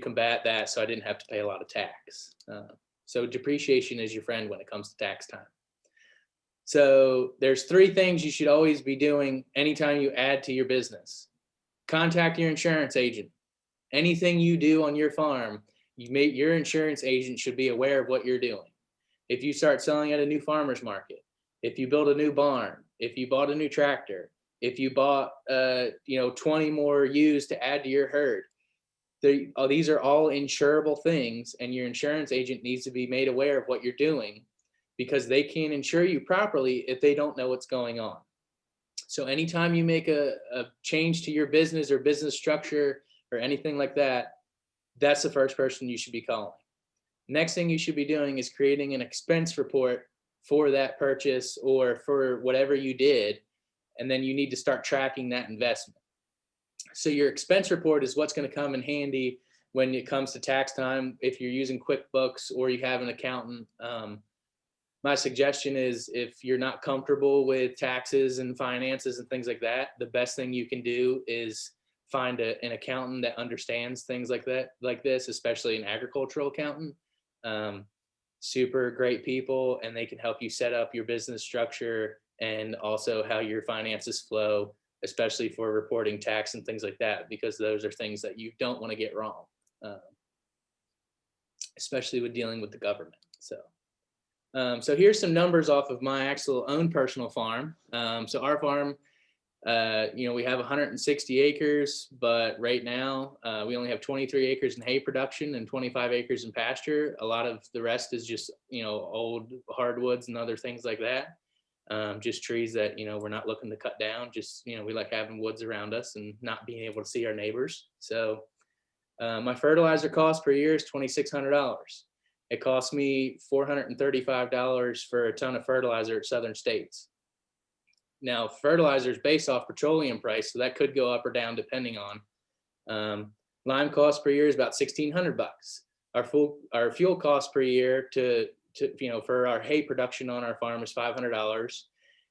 combat that. So I didn't have to pay a lot of tax. So depreciation is your friend when it comes to tax time. So there's 3 things you should always be doing anytime you add to your business. Contact your insurance agent. Anything you do on your farm, your insurance agent should be aware of what you're doing. If you start selling at a new farmer's market, if you build a new barn, if you bought a new tractor, if you bought 20 more ewes to add to your herd, these are all insurable things, and your insurance agent needs to be made aware of what you're doing, because they can't insure you properly if they don't know what's going on. So anytime you make a change to your business or business structure or anything like that, that's the first person you should be calling. Next thing you should be doing is creating an expense report for that purchase or for whatever you did. And then you need to start tracking that investment. So your expense report is what's going to come in handy when it comes to tax time. If you're using QuickBooks or you have an accountant, my suggestion is, if you're not comfortable with taxes and finances and things like that, the best thing you can do is find an accountant that understands things like this, especially an agricultural accountant. Super great people, and they can help you set up your business structure and also how your finances flow, especially for reporting tax and things like that, because those are things that you don't want to get wrong, especially with dealing with the government. So here's some numbers off of my actual own personal farm. So our farm, we have 160 acres, but right now we only have 23 acres in hay production and 25 acres in pasture. A lot of the rest is just, old hardwoods and other things like that. Just trees that, we're not looking to cut down. Just, we like having woods around us and not being able to see our neighbors. So my fertilizer cost per year is $2,600. It costs me $435 for a ton of fertilizer at Southern States. Now, fertilizer is based off petroleum price, so that could go up or down depending on. Lime cost per year is about $1,600. Our fuel cost per year for our hay production on our farm is $500.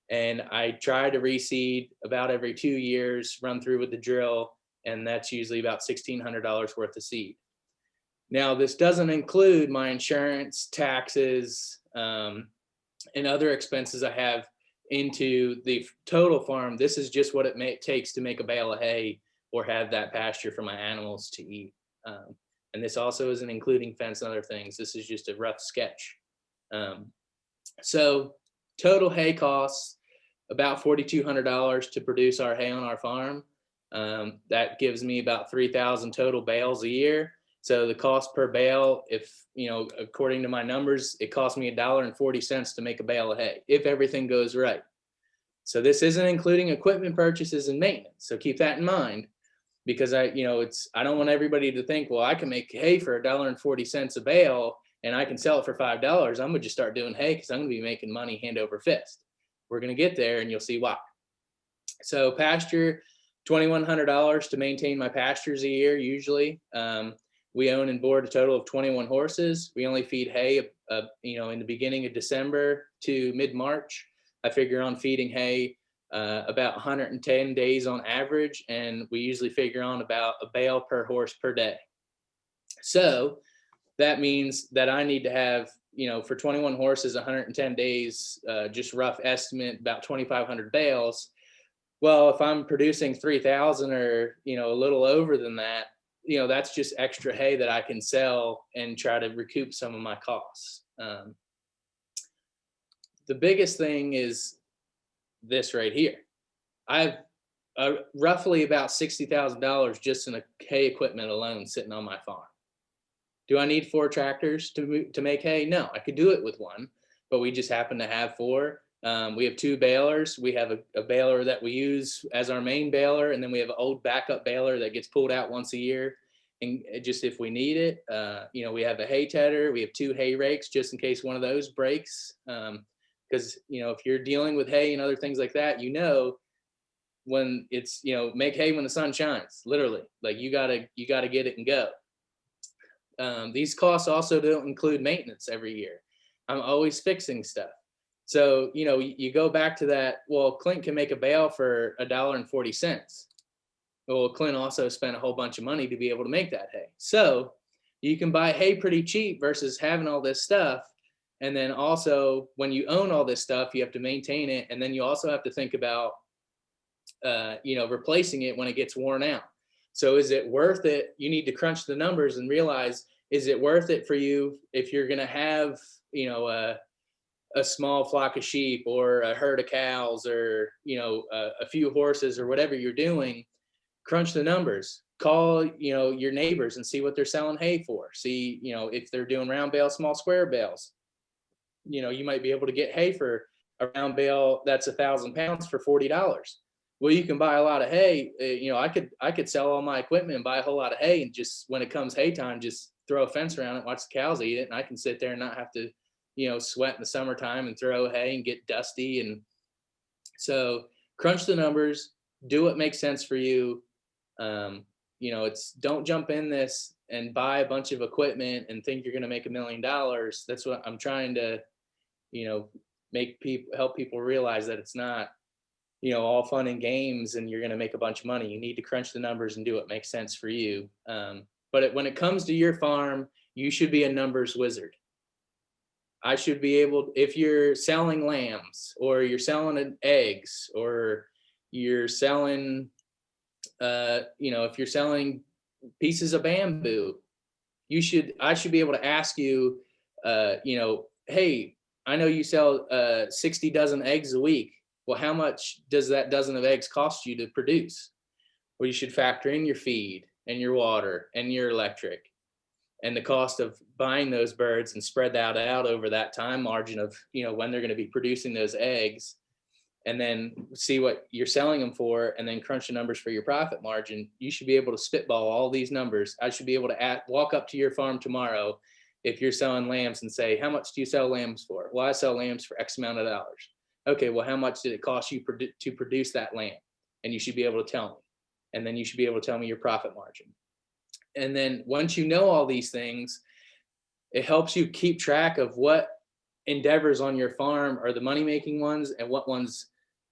And I try to reseed about every 2 years, run through with the drill, and that's usually about $1,600 worth of seed. Now, this doesn't include my insurance, taxes, and other expenses I have into the total farm. This is just what it takes to make a bale of hay or have that pasture for my animals to eat. And this also isn't including fence and other things. This is just a rough sketch. So total hay costs about $4,200 to produce our hay on our farm. That gives me about 3,000 total bales a year. So the cost per bale, according to my numbers, it cost me $1.40 to make a bale of hay if everything goes right. So this isn't including equipment purchases and maintenance. So keep that in mind, because I don't want everybody to think, well, I can make hay for $1.40 a bale and I can sell it for $5. I'm gonna just start doing hay because I'm gonna be making money hand over fist. We're gonna get there and you'll see why. So pasture, $2,100 to maintain my pastures a year usually. We own and board a total of 21 horses. We only feed hay, in the beginning of December to mid-March. I figure on feeding hay about 110 days on average, and we usually figure on about a bale per horse per day. So that means that I need to have, for 21 horses, 110 days, just rough estimate, about 2,500 bales. Well, if I'm producing 3,000 or, a little over than that, that's just extra hay that I can sell and try to recoup some of my costs. The biggest thing is this right here. I have roughly about $60,000 just in hay equipment alone sitting on my farm. Do I need 4 tractors to make hay? No, I could do it with one, but we just happen to have 4. We have 2 balers. We have a baler that we use as our main baler, and then we have an old backup baler that gets pulled out once a year, and just if we need it. We have a hay tedder. We have 2 hay rakes just in case one of those breaks. Because if you're dealing with hay and other things like that, when it's make hay when the sun shines, literally. Like you gotta get it and go. These costs also don't include maintenance every year. I'm always fixing stuff. So, you go back to that, well, Clint can make a bale for $1.40. Well, Clint also spent a whole bunch of money to be able to make that hay. So you can buy hay pretty cheap versus having all this stuff. And then also when you own all this stuff, you have to maintain it. And then you also have to think about, replacing it when it gets worn out. So is it worth it? You need to crunch the numbers and realize, is it worth it for you if you're going to have, a small flock of sheep or a herd of cows or, a few horses or whatever you're doing? Crunch the numbers, call, your neighbors and see what they're selling hay for. See, if they're doing round bale, small square bales, you might be able to get hay for a round bale that's 1,000 pounds for $40. Well, you can buy a lot of hay. I could sell all my equipment and buy a whole lot of hay, and just when it comes hay time, just throw a fence around it, watch the cows eat it, and I can sit there and not have to, sweat in the summertime and throw hay and get dusty. And so crunch the numbers, do what makes sense for you. Don't jump in this and buy a bunch of equipment and think you're going to make $1 million. That's what I'm trying to, help people realize, that it's not, all fun and games and you're going to make a bunch of money. You need to crunch the numbers and do what makes sense for you. But when it comes to your farm, you should be a numbers wizard. I should be able, if you're selling lambs or you're selling eggs or you're selling, if you're selling pieces of bamboo, I should be able to ask you, hey, I know you sell 60 dozen eggs a week. Well, how much does that dozen of eggs cost you to produce? Well, you should factor in your feed and your water and your electric and the cost of buying those birds and spread that out over that time margin of, when they're going to be producing those eggs, and then see what you're selling them for, and then crunch the numbers for your profit margin. You should be able to spitball all these numbers. I should be able to walk up to your farm tomorrow if you're selling lambs and say, how much do you sell lambs for? Well, I sell lambs for X amount of dollars. Okay, well, how much did it cost you to produce that lamb? And you should be able to tell me. And then you should be able to tell me your profit margin. And then once you know all these things, it helps you keep track of what endeavors on your farm are the money-making ones and what ones,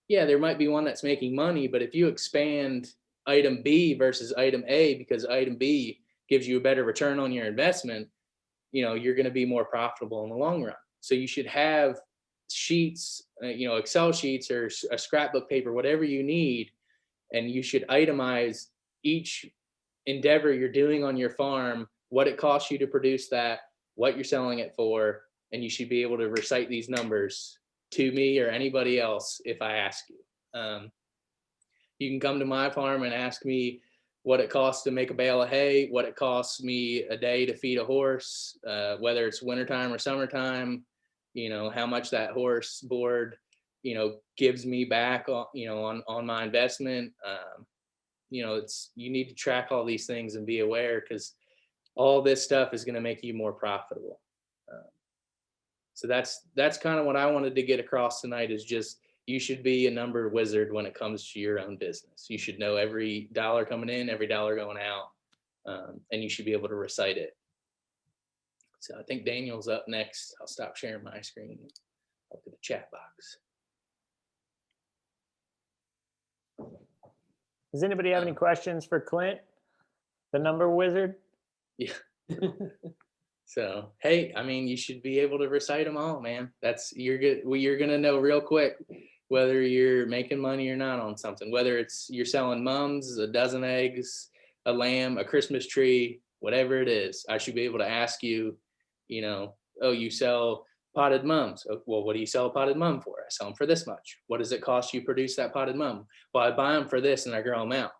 there might be one that's making money, but if you expand item B versus item A because item B gives you a better return on your investment, you're going to be more profitable in the long run. So you should have sheets, Excel sheets or a scrapbook paper, whatever you need, and you should itemize each endeavor you're doing on your farm, what it costs you to produce that, what you're selling it for, and you should be able to recite these numbers to me or anybody else if I ask you. You can come to my farm and ask me what it costs to make a bale of hay, what it costs me a day to feed a horse, whether it's wintertime or summertime, how much that horse board, gives me back on my investment. You need to track all these things and be aware, because all this stuff is going to make you more profitable. So that's kind of what I wanted to get across tonight, is just, you should be a number wizard when it comes to your own business. You should know every dollar coming in, every dollar going out, and you should be able to recite it. So I think Daniel's up next. I'll stop sharing my screen. Up to the chat box. Does anybody have any questions for Clint, the number wizard? Yeah. So, hey, you should be able to recite them all, man. You're good. Well, you're going to know real quick whether you're making money or not on something, whether it's you're selling mums, a dozen eggs, a lamb, a Christmas tree, whatever it is. I should be able to ask you, oh, you sell potted mums. Oh, well, what do you sell a potted mum for? I sell them for this much. What does it cost you to produce that potted mum? Well, I buy them for this and I grow them out.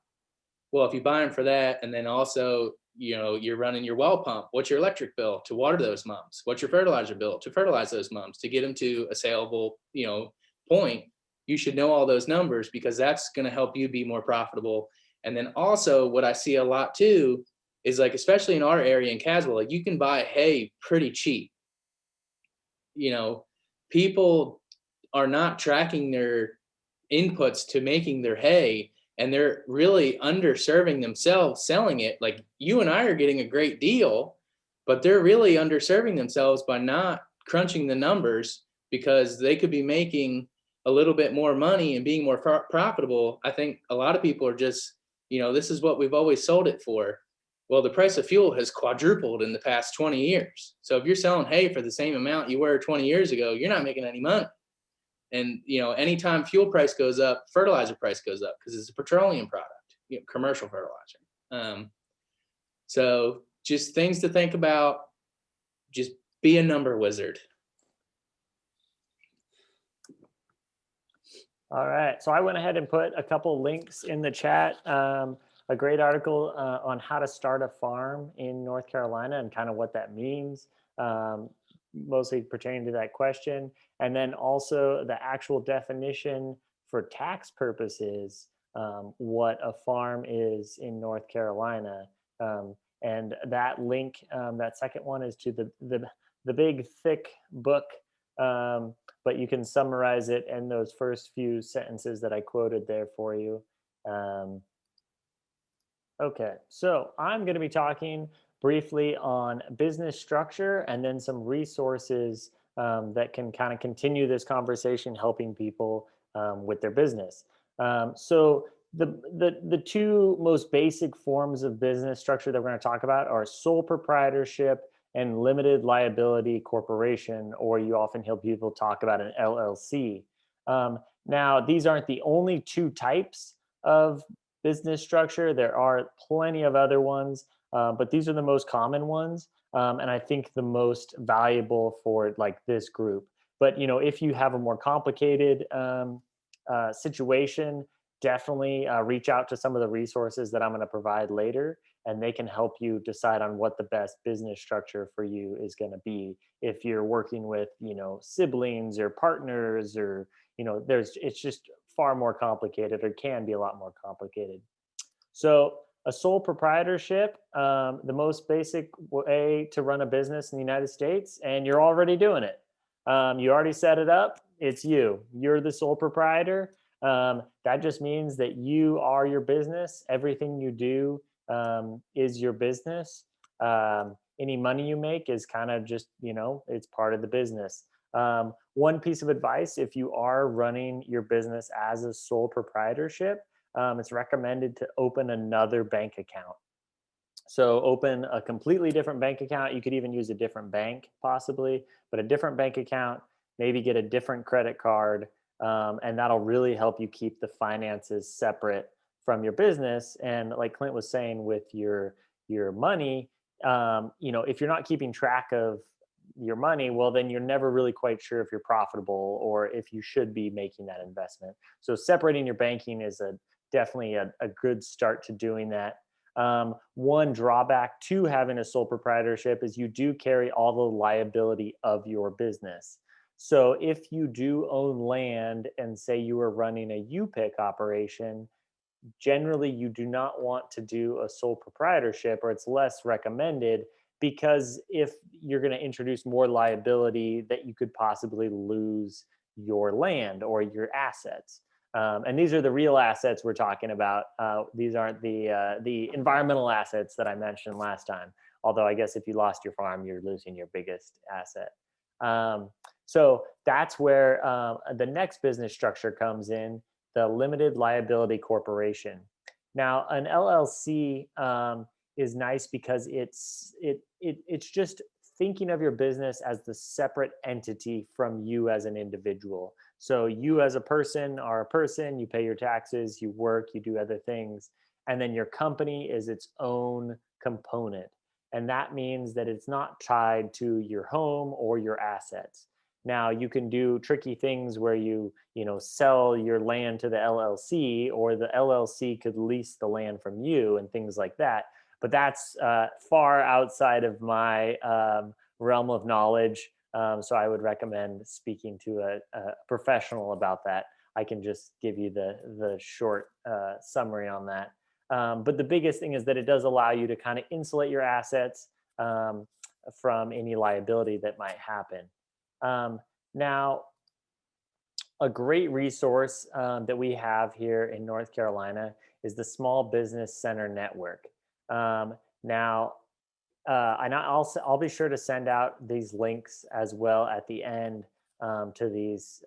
Well, if you buy them for that, and then also, you're running your well pump, what's your electric bill to water those mums? What's your fertilizer bill to fertilize those mums, to get them to a saleable, point, you should know all those numbers because that's going to help you be more profitable. And then also what I see a lot too is like, especially in our area in Caswell, like you can buy hay pretty cheap. You know, people are not tracking their inputs to making their hay, and they're really underserving themselves selling it. Like you and I are getting a great deal, but they're really underserving themselves by not crunching the numbers because they could be making a little bit more money and being more profitable. I think a lot of people are just, you know, this is what we've always sold it for. Well, the price of fuel has quadrupled in the past 20 years. So if you're selling hay for the same amount you were 20 years ago, you're not making any money. And, you know, anytime fuel price goes up, fertilizer price goes up because it's a petroleum product, you know, commercial fertilizer. So just things to think about. Just be a number wizard. All right, so I went ahead and put a couple links in the chat. A great article on how to start a farm in North Carolina and kind of what that means, mostly pertaining to that question. And then also the actual definition for tax purposes, what a farm is in North Carolina. And that link, that second one is to the big thick book, but you can summarize it in those first few sentences that I quoted there for you. Okay, so I'm going to be talking briefly on business structure and then some resources that can kind of continue this conversation, helping people with their business. So the two most basic forms of business structure that we're going to talk about are sole proprietorship and limited liability corporation, or you often hear people talk about an LLC. Now, these aren't the only two types of business structure. There are plenty of other ones, but these are the most common ones, and I think the most valuable for like this group. But you know, if you have a more complicated situation, definitely reach out to some of the resources that I'm going to provide later, and they can help you decide on what the best business structure for you is going to be. If you're working with, you know, siblings or partners, or, you know, it's just far more complicated, or can be a lot more complicated. So a sole proprietorship, the most basic way to run a business in the United States, and you're already doing it. You already set it up. It's you. You're the sole proprietor. That just means that you are your business. Everything you do is your business. Any money you make is kind of just, you know, it's part of the business. One piece of advice, if you are running your business as a sole proprietorship, it's recommended to open another bank account. So open a completely different bank account. You could even use a different bank possibly, but a different bank account, maybe get a different credit card, and that'll really help you keep the finances separate from your business. And like Clint was saying with your money, you know, if you're not keeping track of your money, well, then you're never really quite sure if you're profitable or if you should be making that investment. So separating your banking is definitely a good start to doing that. One drawback to having a sole proprietorship is you do carry all the liability of your business. So if you do own land and say you are running a U-Pick operation, generally you do not want to do a sole proprietorship, or it's less recommended, because if you're going to introduce more liability, that you could possibly lose your land or your assets. And these are the real assets we're talking about. These aren't the environmental assets that I mentioned last time. Although I guess if you lost your farm, you're losing your biggest asset. So that's where the next business structure comes in, the limited liability corporation. Now, an LLC is nice because it's just thinking of your business as the separate entity from you as an individual. So you as a person are a person, you pay your taxes, you work, you do other things, and then your company is its own component. And that means that it's not tied to your home or your assets. Now you can do tricky things where you sell your land to the LLC, or the LLC could lease the land from you and things like that. But that's far outside of my realm of knowledge. So I would recommend speaking to a professional about that. I can just give you the short summary on that. But the biggest thing is that it does allow you to kind of insulate your assets from any liability that might happen. Now, a great resource that we have here in North Carolina is the Small Business Center Network. Now, and I'll be sure to send out these links as well at the end to these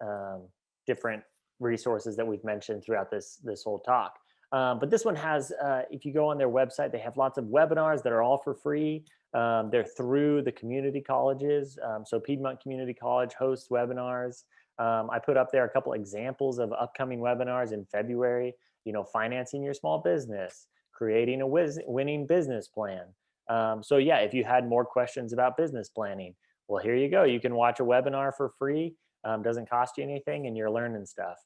different resources that we've mentioned throughout this whole talk. But this one has, if you go on their website, they have lots of webinars that are all for free. They're through the community colleges. So Piedmont Community College hosts webinars. I put up there a couple examples of upcoming webinars in February, financing your small business, creating a winning business plan. So yeah, if you had more questions about business planning, well, here you go. You can watch a webinar for free. Doesn't cost you anything and you're learning stuff.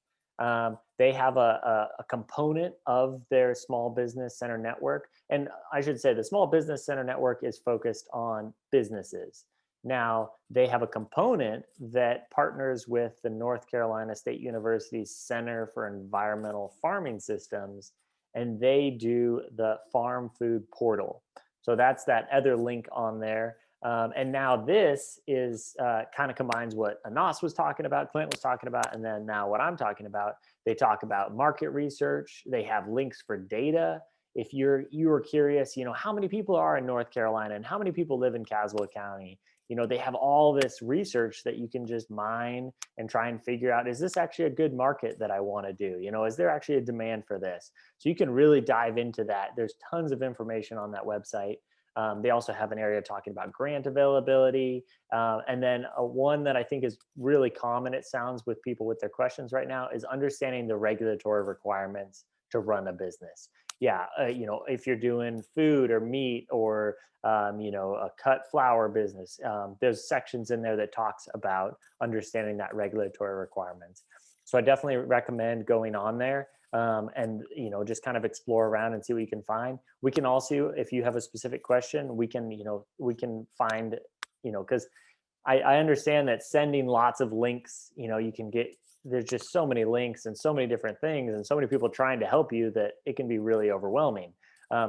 They have a component of their Small Business Center Network. And I should say the Small Business Center Network is focused on businesses. Now, they have a component that partners with the North Carolina State University Center for Environmental Farming Systems, and they do the Farm Food Portal. So that's that other link on there. And now this is kind of combines what Anas was talking about, Clint was talking about, and then now what I'm talking about. They talk about market research. They have links for data. If you were curious, how many people are in North Carolina and how many people live in Caswell County? They have all this research that you can just mine and try and figure out, is this actually a good market that I want to do? Is there actually a demand for this? So you can really dive into that. There's tons of information on that website. They also have an area talking about grant availability. And then one that I think is really common, it sounds, with people with their questions right now, is understanding the regulatory requirements to run a business. Yeah, if you're doing food or meat or, a cut flower business, there's sections in there that talks about understanding that regulatory requirements. So I definitely recommend going on there. And just kind of explore around and see what you can find. We can also, if you have a specific question, we can find, because I understand that sending lots of links, you can get, there's just so many links and so many different things and so many people trying to help you that it can be really overwhelming.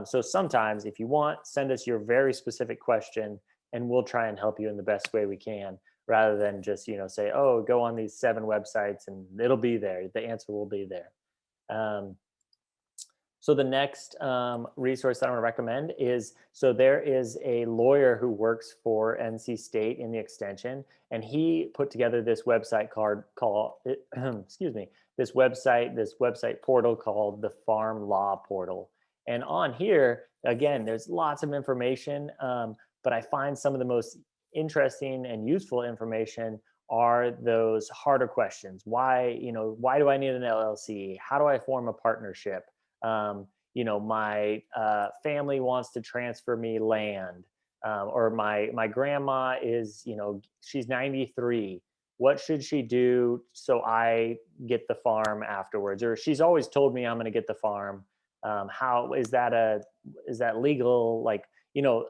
So sometimes if you want, send us your very specific question and we'll try and help you in the best way we can, rather than just, say, oh, go on these 7 websites and it'll be there. The answer will be there. So the next resource that I want to recommend is, so there is a lawyer who works for NC State in the extension, and he put together this website called this website portal called the Farm Law Portal. And on here, again, there's lots of information, but I find some of the most interesting and useful information are those harder questions. Why do I need an LLC? How do I form a partnership? My family wants to transfer me land, or my grandma is, she's 93. What should she do so I get the farm afterwards? Or she's always told me I'm going to get the farm. How is that legal? Like,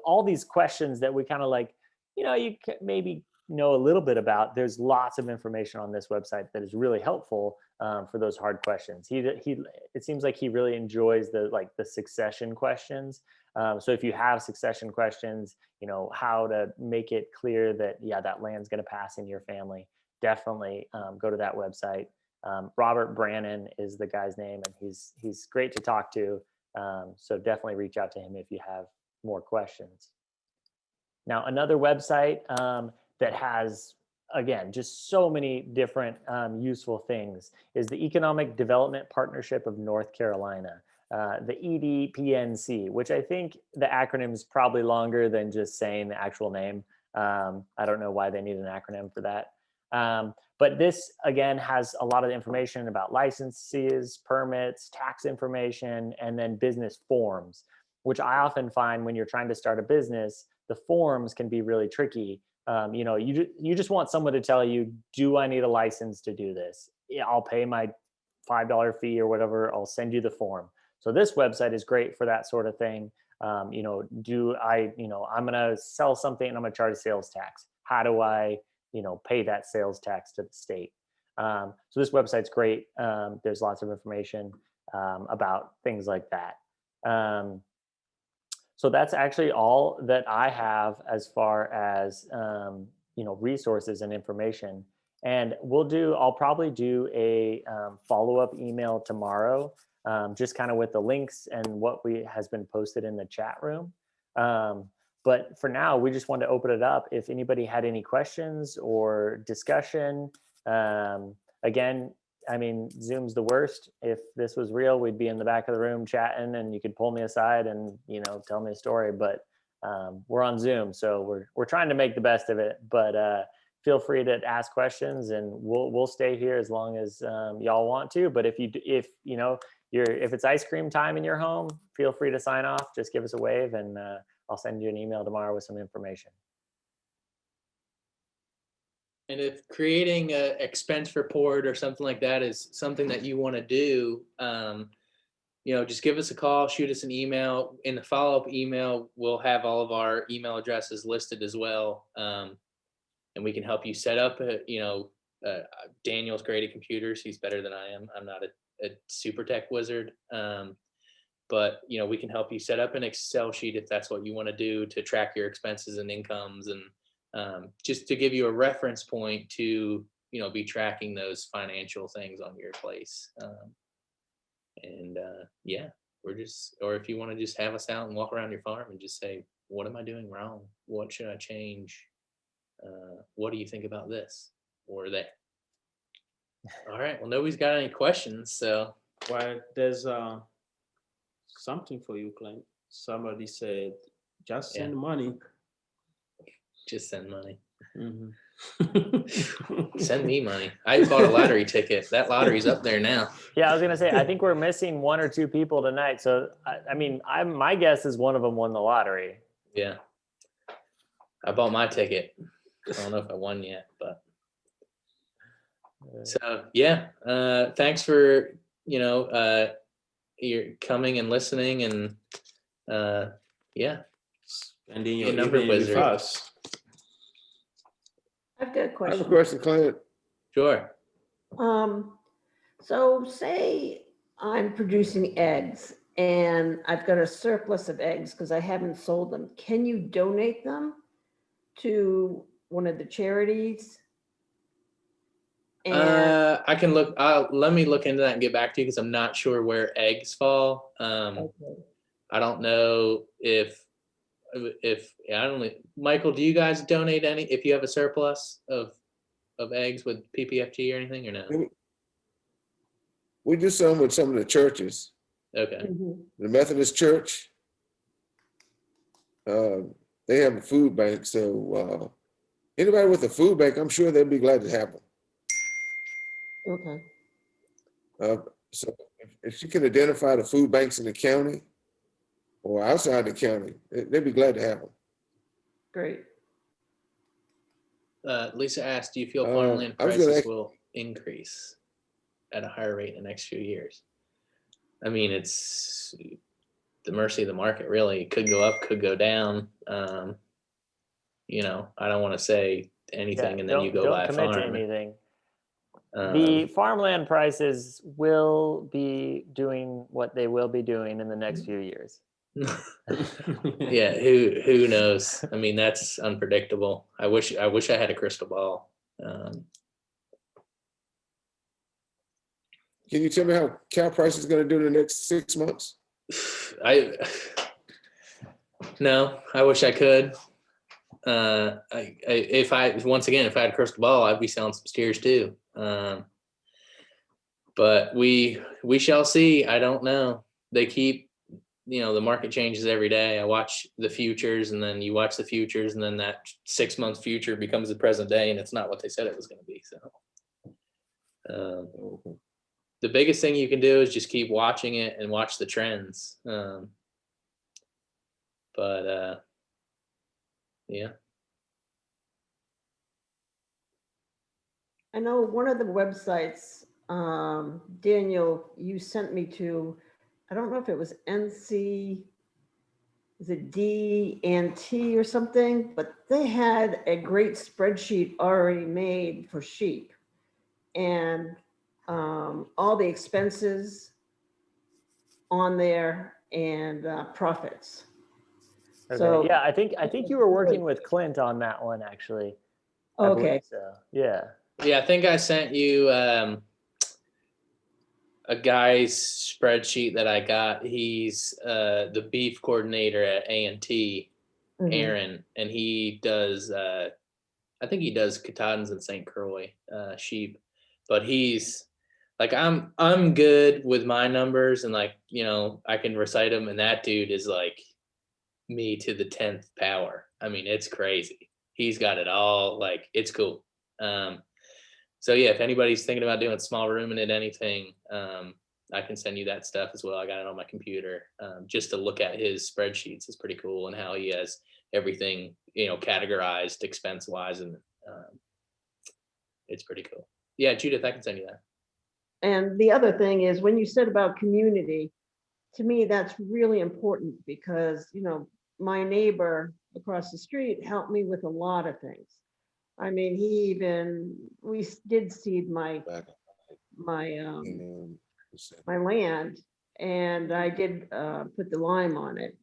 all these questions that we kind of like, you can maybe know a little bit about. There's lots of information on this website that is really helpful for those hard questions. It seems like he really enjoys the succession questions. So if you have succession questions, how to make it clear that, yeah, that land's going to pass in your family, definitely go to that website. Robert Brannon is the guy's name, and he's great to talk to. So definitely reach out to him if you have more questions. Now, another website that has, again, just so many different useful things is the Economic Development Partnership of North Carolina, the EDPNC, which I think the acronym is probably longer than just saying the actual name. I don't know why they need an acronym for that. But this, again, has a lot of information about licenses, permits, tax information, and then business forms, which I often find when you're trying to start a business, the forms can be really tricky. You just want someone to tell you, do I need a license to do this? Yeah, I'll pay my $5 fee or whatever. I'll send you the form. So this website is great for that sort of thing. I'm going to sell something and I'm going to charge a sales tax. How do I pay that sales tax to the state. So this website's great. There's lots of information about things like that. So that's actually all that I have as far as resources and information. And I'll probably do a follow-up email tomorrow, just kind of with the links and what has been posted in the chat room. But for now, we just wanted to open it up. If anybody had any questions or discussion, again, I mean, Zoom's the worst. If this was real, we'd be in the back of the room chatting, and you could pull me aside and tell me a story. But we're on Zoom, so we're trying to make the best of it. But feel free to ask questions, and we'll stay here as long as y'all want to. But if it's ice cream time in your home, feel free to sign off. Just give us a wave, and I'll send you an email tomorrow with some information. And if creating an expense report or something like that is something that you want to do, just give us a call, shoot us an email. In the follow-up email, we'll have all of our email addresses listed as well. And we can help you set up Daniel's great at computers. He's better than I am. I'm not a super tech wizard. But we can help you set up an Excel sheet if that's what you want to do to track your expenses and incomes, and just to give you a reference point to be tracking those financial things on your place. Or if you want to just have us out and walk around your farm and just say, what am I doing wrong? What should I change? What do you think about this or that? All right, well, nobody's got any questions, so. Well, there's something for you, Clint. Somebody said, just send money. Just send money. Mm-hmm. Send me money. I bought a lottery ticket. That lottery's up there now. Yeah, I was gonna say, I think we're missing 1 or 2 people tonight. So my guess is one of them won the lottery. Yeah, I bought my ticket. I don't know if I won yet, but so yeah. Thanks for you're coming and listening, and And then your number evening with wizard. us. I've got a I have a question. question, Clint. Sure. So say I'm producing eggs and I've got a surplus of eggs because I haven't sold them. Can you donate them to one of the charities? And I can look. Let me look into that and get back to you because I'm not sure where eggs fall. okay. I don't know if Michael, do you guys donate any if you have a surplus of eggs with PPFG or anything, or no? We do some with some of the churches. Okay. The Methodist Church, they have a food bank. So anybody with a food bank, I'm sure they'd be glad to have them. Okay. So if you can identify the food banks in the county or outside the county, they'd be glad to have them. Great. Lisa asked, do you feel I farmland was gonna prices ask- will increase at a higher rate in the next few years? I mean, it's the mercy of the market, really. It could go up, could go down. I don't want to say anything and then you go buy a Don't commit to farm. anything. The farmland prices will be doing what they will be doing in the next few years. Yeah, who knows? I mean, that's unpredictable. I wish I had a crystal ball. Can you tell me how cow price is going to do in the next 6 months? No, I wish I could. If I had a crystal ball, I'd be selling some steers too. But we shall see. I don't know. They keep, the market changes every day. I watch the futures, and then you watch the futures, and then that 6 month future becomes the present day, and it's not what they said it was going to be. So the biggest thing you can do is just keep watching it and watch the trends. Yeah. I know one of the websites, Daniel, you sent me to, I don't know if it was NC is it D&T or something? But they had a great spreadsheet already made for sheep. And all the expenses on there and profits. Okay. So- Yeah, I think you were working with Clint on that one, actually. I believe Okay, so. Yeah. Yeah, I think I sent you a guy's spreadsheet that I got. He's the beef coordinator at A&T, mhm. Aaron, and he does I think he does Katahdins and St. Croix sheep, but he's like I'm good with my numbers and like, you know, I can recite them, and that dude is like me to the 10th power. I mean, it's crazy. He's got it all, like it's cool. So yeah, if anybody's thinking about doing small ruminant anything, I can send you that stuff as well. I got it on my computer. Just to look at his spreadsheets is pretty cool, and how he has everything, you know, categorized expense wise, and it's pretty cool. Yeah, Judith, I can send you that. And the other thing is, when you said about community, to me, that's really important because, you know, my neighbor across the street helped me with a lot of things. I mean, we did seed my land, and I did put the lime on it.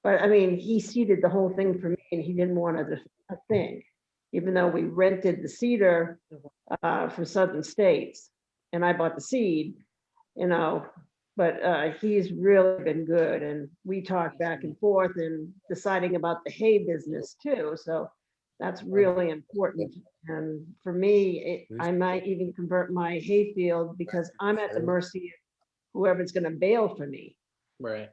But I mean, he seeded the whole thing for me, and he didn't want a thing, even though we rented the cedar from Southern States, and I bought the seed, you know. But he's really been good, and we talk back and forth and deciding about the hay business too. So that's really important. And for me, I might even convert my hay field because I'm at the mercy of whoever's going to bale for me. Right.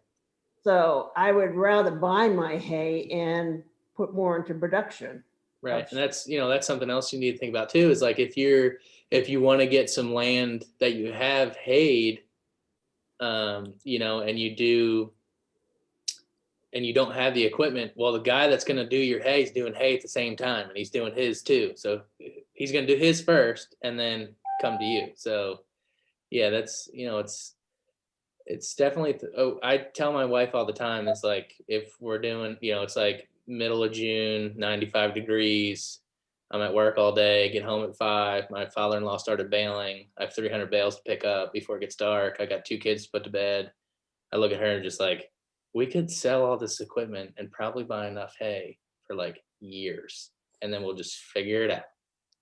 So I would rather buy my hay and put more into production. Right. And that's, you know, that's something else you need to think about too, is like if you want to get some land that you have hayed, you know, and you don't have the equipment, well, the guy that's going to do your hay is doing hay at the same time, and he's doing his too. So he's going to do his first and then come to you. So yeah, that's, you know, it's definitely, I tell my wife all the time, it's like, if we're doing, you know, it's like middle of June, 95 degrees. I'm at work all day, get home at 5. My father-in-law started baling. I have 300 bales to pick up before it gets dark. I got 2 kids to put to bed. I look at her and just like, we could sell all this equipment and probably buy enough hay for like years, and then we'll just figure it out.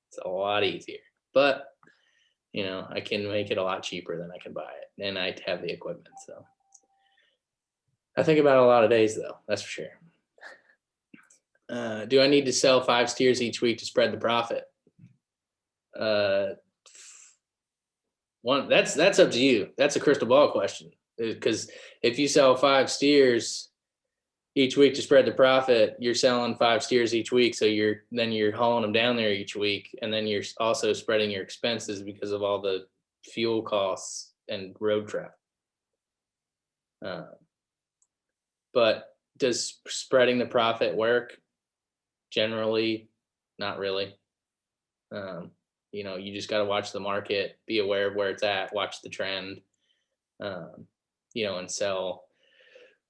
It's a lot easier, but you know, I can make it a lot cheaper than I can buy it, and I have the equipment. So I think about it a lot of days though, that's for sure. Do I need to sell 5 steers each week to spread the profit? That's up to you. That's a crystal ball question. Because if you sell 5 steers each week to spread the profit, you're selling 5 steers each week. So you're hauling them down there each week, and then you're also spreading your expenses because of all the fuel costs and road traffic. But does spreading the profit work? Generally, not really. You know, you just got to watch the market, be aware of where it's at, watch the trend, you know, and sell.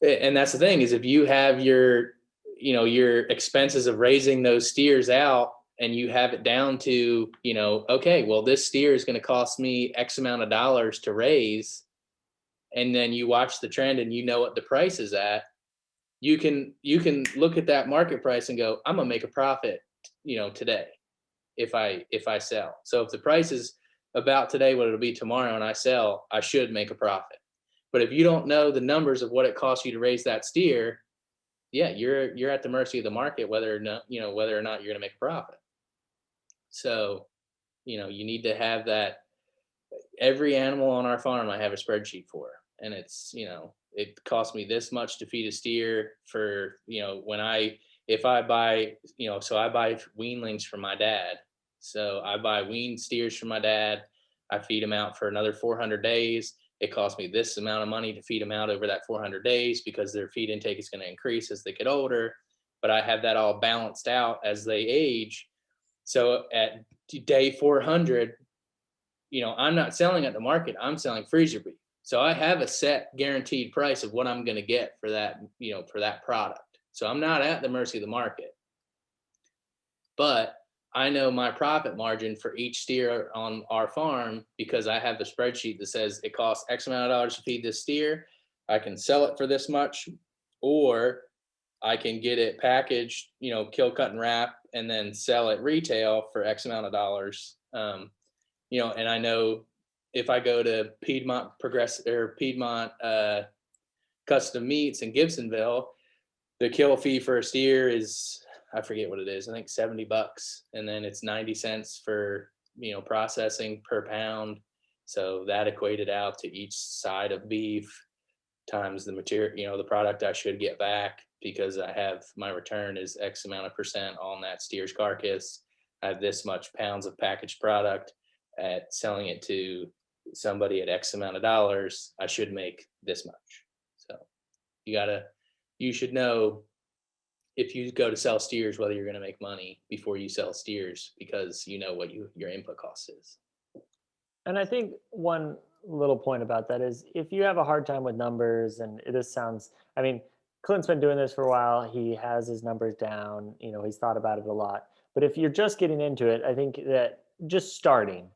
And that's the thing, is if you have your expenses of raising those steers out, and you have it down to, you know, okay, well, this steer is going to cost me X amount of dollars to raise. And then you watch the trend and you know what the price is at. You can look at that market price and go, I'm gonna make a profit, you know, today if I sell. So if the price is about today what it'll be tomorrow and I sell, I should make a profit. But if you don't know the numbers of what it costs you to raise that steer, yeah, you're at the mercy of the market whether or not you're gonna make a profit. So, you know, you need to have that. Every animal on our farm I have a spreadsheet for, and it's, you know, it costs me this much to feed a steer for, you know, if I buy, you know, so I buy weanlings from my dad. So I buy weaned steers from my dad. I feed them out for another 400 days. It costs me this amount of money to feed them out over that 400 days because their feed intake is going to increase as they get older. But I have that all balanced out as they age. So at day 400, you know, I'm not selling at the market. I'm selling freezer beef. So I have a set guaranteed price of what I'm going to get for that, for that product. So I'm not at the mercy of the market. But I know my profit margin for each steer on our farm because I have the spreadsheet that says it costs X amount of dollars to feed this steer. I can sell it for this much, or I can get it packaged, kill, cut, and wrap, and then sell it retail for X amount of dollars. And I know if I go to Piedmont Custom Meats in Gibsonville, the kill fee for a steer is, I forget what it is, I think $70, and then it's 90 cents for processing per pound. So that equated out to each side of beef times the material, the product I should get back, because I have my return is X amount of percent on that steer's carcass. I have this much pounds of packaged product. At selling it to somebody at X amount of dollars, I should make this much. So you should know if you go to sell steers, whether you're going to make money before you sell steers, because you know what your input cost is. And I think one little point about that is if you have a hard time with numbers, and this sounds, I mean, Clint's been doing this for a while. He has his numbers down, he's thought about it a lot. But if you're just getting into it, I think that just starting,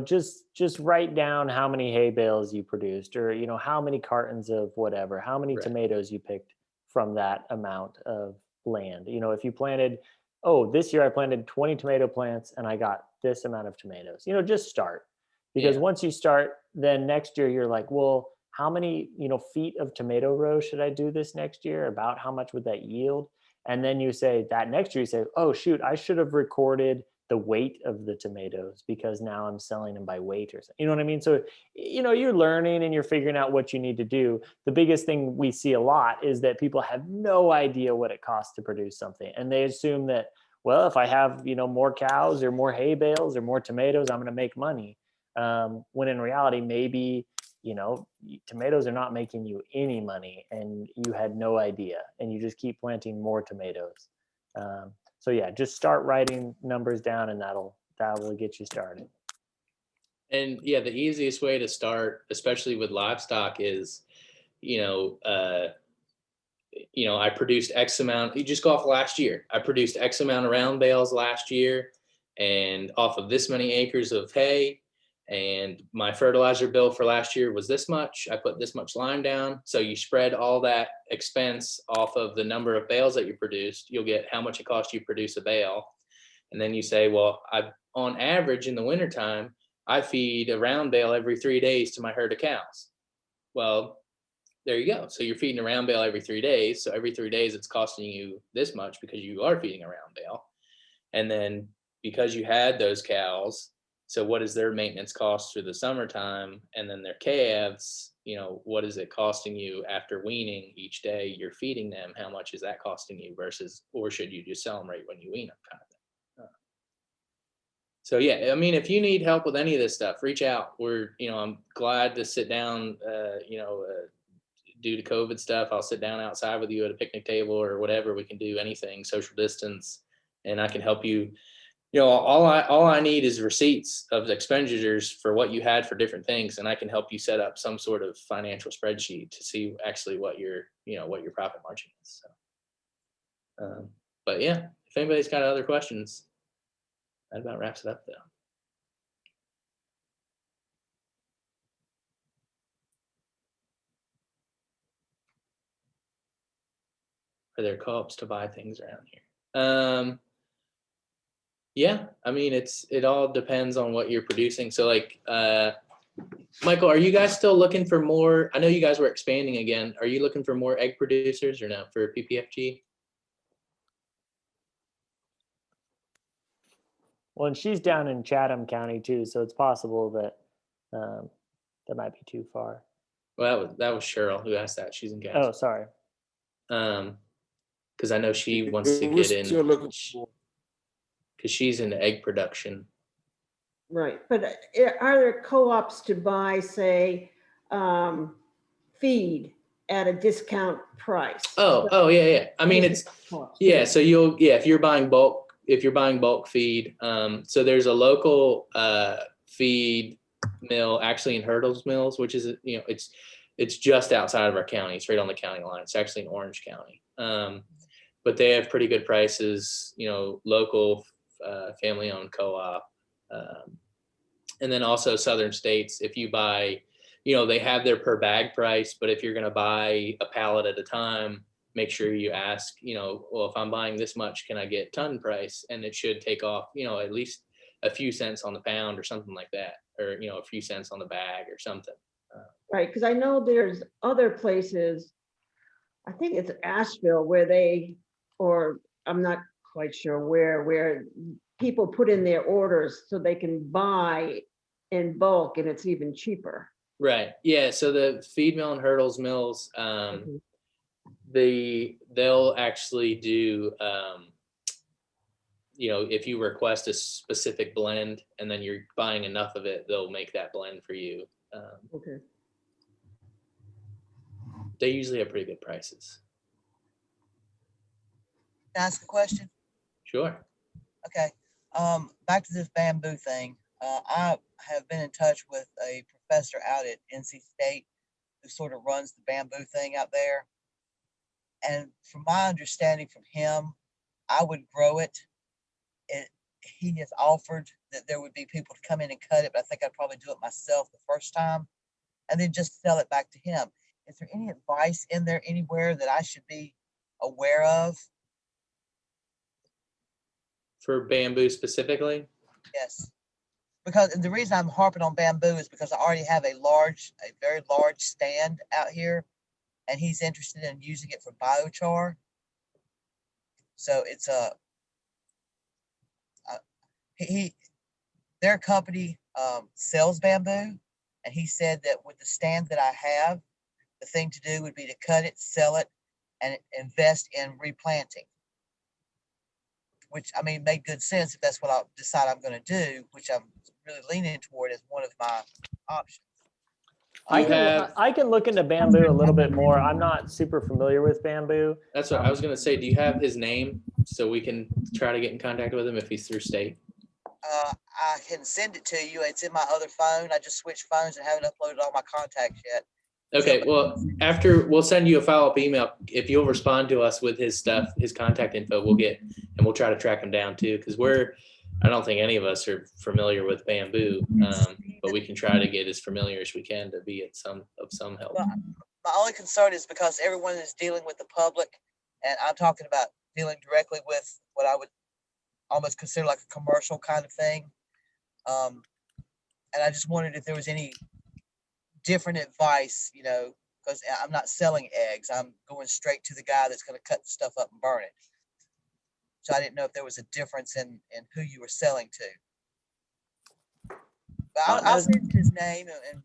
just write down how many hay bales you produced, or, how many cartons of whatever, how many Right. tomatoes you picked from that amount of land. If you planted, this year I planted 20 tomato plants and I got this amount of tomatoes, just start. Because Yeah. once you start, then next year you're like, well, how many, feet of tomato row should I do this next year? About how much would that yield? And then you say that next year, you say, oh, shoot, I should have recorded the weight of the tomatoes because now I'm selling them by weight or something. You know what I mean? So, you're learning and you're figuring out what you need to do. The biggest thing we see a lot is that people have no idea what it costs to produce something. And they assume that, well, if I have, more cows or more hay bales or more tomatoes, I'm going to make money. When in reality, maybe, tomatoes are not making you any money and you had no idea, and you just keep planting more tomatoes. So yeah, just start writing numbers down and that will get you started. And yeah, the easiest way to start, especially with livestock, is, I produced X amount. You just go off last year. I produced X amount of round bales last year, and off of this many acres of hay. And my fertilizer bill for last year was this much. I put this much lime down. So you spread all that expense off of the number of bales that you produced. You'll get how much it costs you to produce a bale. And then you say, well, on average in the wintertime, I feed a round bale every 3 days to my herd of cows. Well, there you go. So you're feeding a round bale every 3 days. So every 3 days it's costing you this much because you are feeding a round bale. And then because you had those cows, so what is their maintenance cost through the summertime? And then their calves, what is it costing you after weaning each day you're feeding them? How much is that costing you versus, or should you just sell them right when you wean them, kind of thing? So yeah, I mean, if you need help with any of this stuff, reach out. I'm glad to sit down, due to COVID stuff, I'll sit down outside with you at a picnic table or whatever. We can do anything, social distance, and I can help you. All I need is receipts of expenditures for what you had for different things, and I can help you set up some sort of financial spreadsheet to see actually what your profit margin is. So, but yeah, if anybody's got other questions, that about wraps it up though. Are there co-ops to buy things around here? Yeah, I mean, it all depends on what you're producing. So like, Michael, are you guys still looking for more? I know you guys were expanding again. Are you looking for more egg producers or no for PPFG? Well, and she's down in Chatham County too, so it's possible that that might be too far. Well, that was Cheryl who asked that. She's in Gadsden. Oh, sorry. Because I know she wants to We're get in. still looking for- Because she's into egg production. Right, but are there co-ops to buy, say, feed at a discount price? Oh, yeah. I mean, it's, yeah, so if you're buying bulk feed, so there's a local feed mill, actually in Hurdles Mills, which is, it's just outside of our county. It's right on the county line. It's actually in Orange County. But they have pretty good prices, local, family-owned co-op. And then also Southern States, if you buy, they have their per bag price, but if you're going to buy a pallet at a time, make sure you ask, well, if I'm buying this much, can I get ton price? And it should take off, at least a few cents on the pound or something like that, or, a few cents on the bag or something. Right, because I know there's other places, I think it's Asheville or I'm not quite sure where people put in their orders so they can buy in bulk and it's even cheaper. Right. Yeah. So the feed mill and Hurdles Mills, they'll actually do, if you request a specific blend and then you're buying enough of it, they'll make that blend for you. Okay. They usually have pretty good prices. Can I ask a question? Sure. Okay. Back to this bamboo thing. I have been in touch with a professor out at NC State who sort of runs the bamboo thing out there. And from my understanding from him, I would grow it. He has offered that there would be people to come in and cut it, but I think I'd probably do it myself the first time and then just sell it back to him. Is there any advice in there anywhere that I should be aware of? For bamboo specifically? Yes. Because the reason I'm harping on bamboo is because I already have a very large stand out here, and he's interested in using it for biochar. So it's their company sells bamboo, and he said that with the stand that I have, the thing to do would be to cut it, sell it, and invest in replanting. Which, I mean, made good sense if that's what I decide I'm going to do, which I'm really leaning toward as one of my options. I can look into bamboo a little bit more. I'm not super familiar with bamboo. That's what I was going to say. Do you have his name so we can try to get in contact with him if he's through state? I can send it to you. It's in my other phone. I just switched phones and haven't uploaded all my contacts yet. Okay, well, we'll send you a follow-up email. If you'll respond to us with his stuff, his contact info, we'll try to track him down too, because I don't think any of us are familiar with bamboo, but we can try to get as familiar as we can to be of some help. Well, my only concern is because everyone is dealing with the public, and I'm talking about dealing directly with what I would almost consider like a commercial kind of thing. And I just wondered if there was any different advice, because I'm not selling eggs. I'm going straight to the guy that's going to cut the stuff up and burn it. So I didn't know if there was a difference in who you were selling to. But I'll send you his name and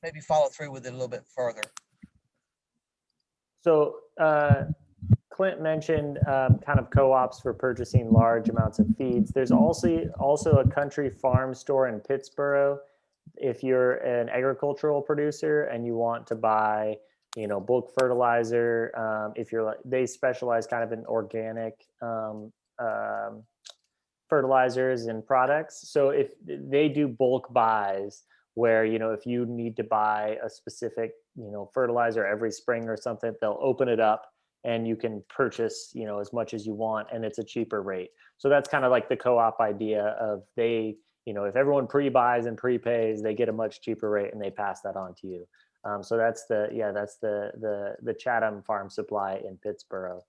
maybe follow through with it a little bit further. So Clint mentioned kind of co-ops for purchasing large amounts of feeds. There's also a country farm store in Pittsburgh. If you're an agricultural producer and you want to buy, bulk fertilizer, they specialize kind of in organic fertilizers and products. So if they do bulk buys where, if you need to buy a specific, fertilizer every spring or something, they'll open it up and you can purchase, as much as you want, and it's a cheaper rate. So that's kind of like the co-op idea of if everyone pre-buys and prepays, they get a much cheaper rate and they pass that on to you. So that's the Chatham Farm Supply in Pittsburgh.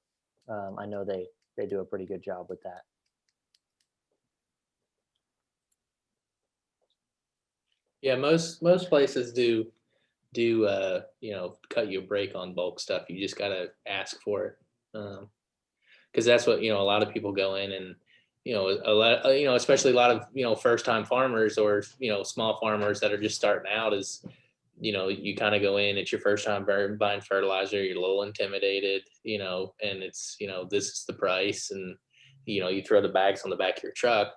I know they do a pretty good job with that. Yeah, most places do cut you a break on bulk stuff. You just gotta ask for it, because that's what a lot of people go in and especially a lot of first time farmers or small farmers that are just starting out is you kind of go in, it's your first time buying fertilizer, you're a little intimidated, and it's this is the price, and you throw the bags on the back of your truck.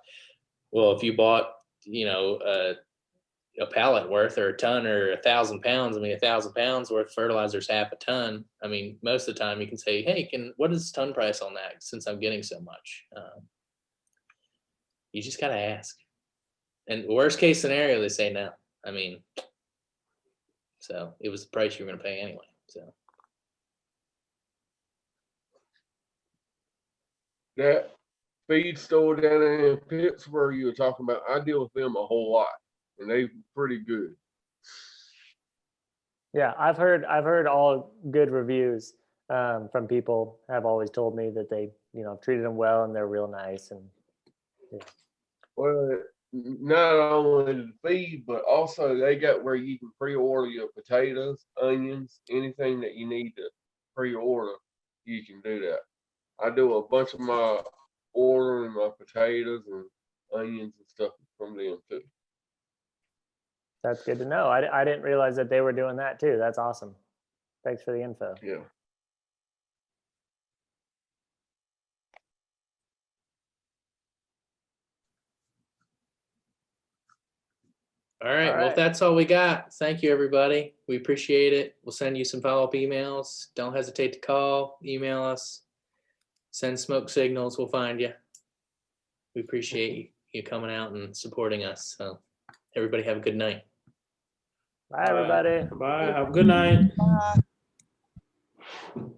Well, if you bought a pallet worth or a ton or 1,000 pounds, 1,000 pounds worth of fertilizer is half a ton. Most of the time you can say, hey, what is the ton price on that, since I'm getting so much? You just gotta ask. And worst case scenario, they say no. I mean, so it was the price you were gonna pay anyway, so. That feed store down in Pittsburgh you were talking about, I deal with them a whole lot, and they pretty good. Yeah, I've heard all good reviews from people have always told me that they, treated them well and they're real nice. And Well, not only the feed, but also they got where you can pre-order your potatoes, onions, anything that you need to pre-order, you can do that. I do a bunch of my ordering my potatoes and onions and stuff from them too. that's good to know. I didn't realize that they were doing that too. That's awesome. Thanks for the info. Yeah. All right, well, right. if that's all we got, thank you, everybody. We appreciate it. We'll send you some follow-up emails. Don't hesitate to call, email us, send smoke signals, we'll find you. We appreciate you coming out and supporting us. So everybody have a good night. Bye, everybody. Bye. Have a good night. Bye.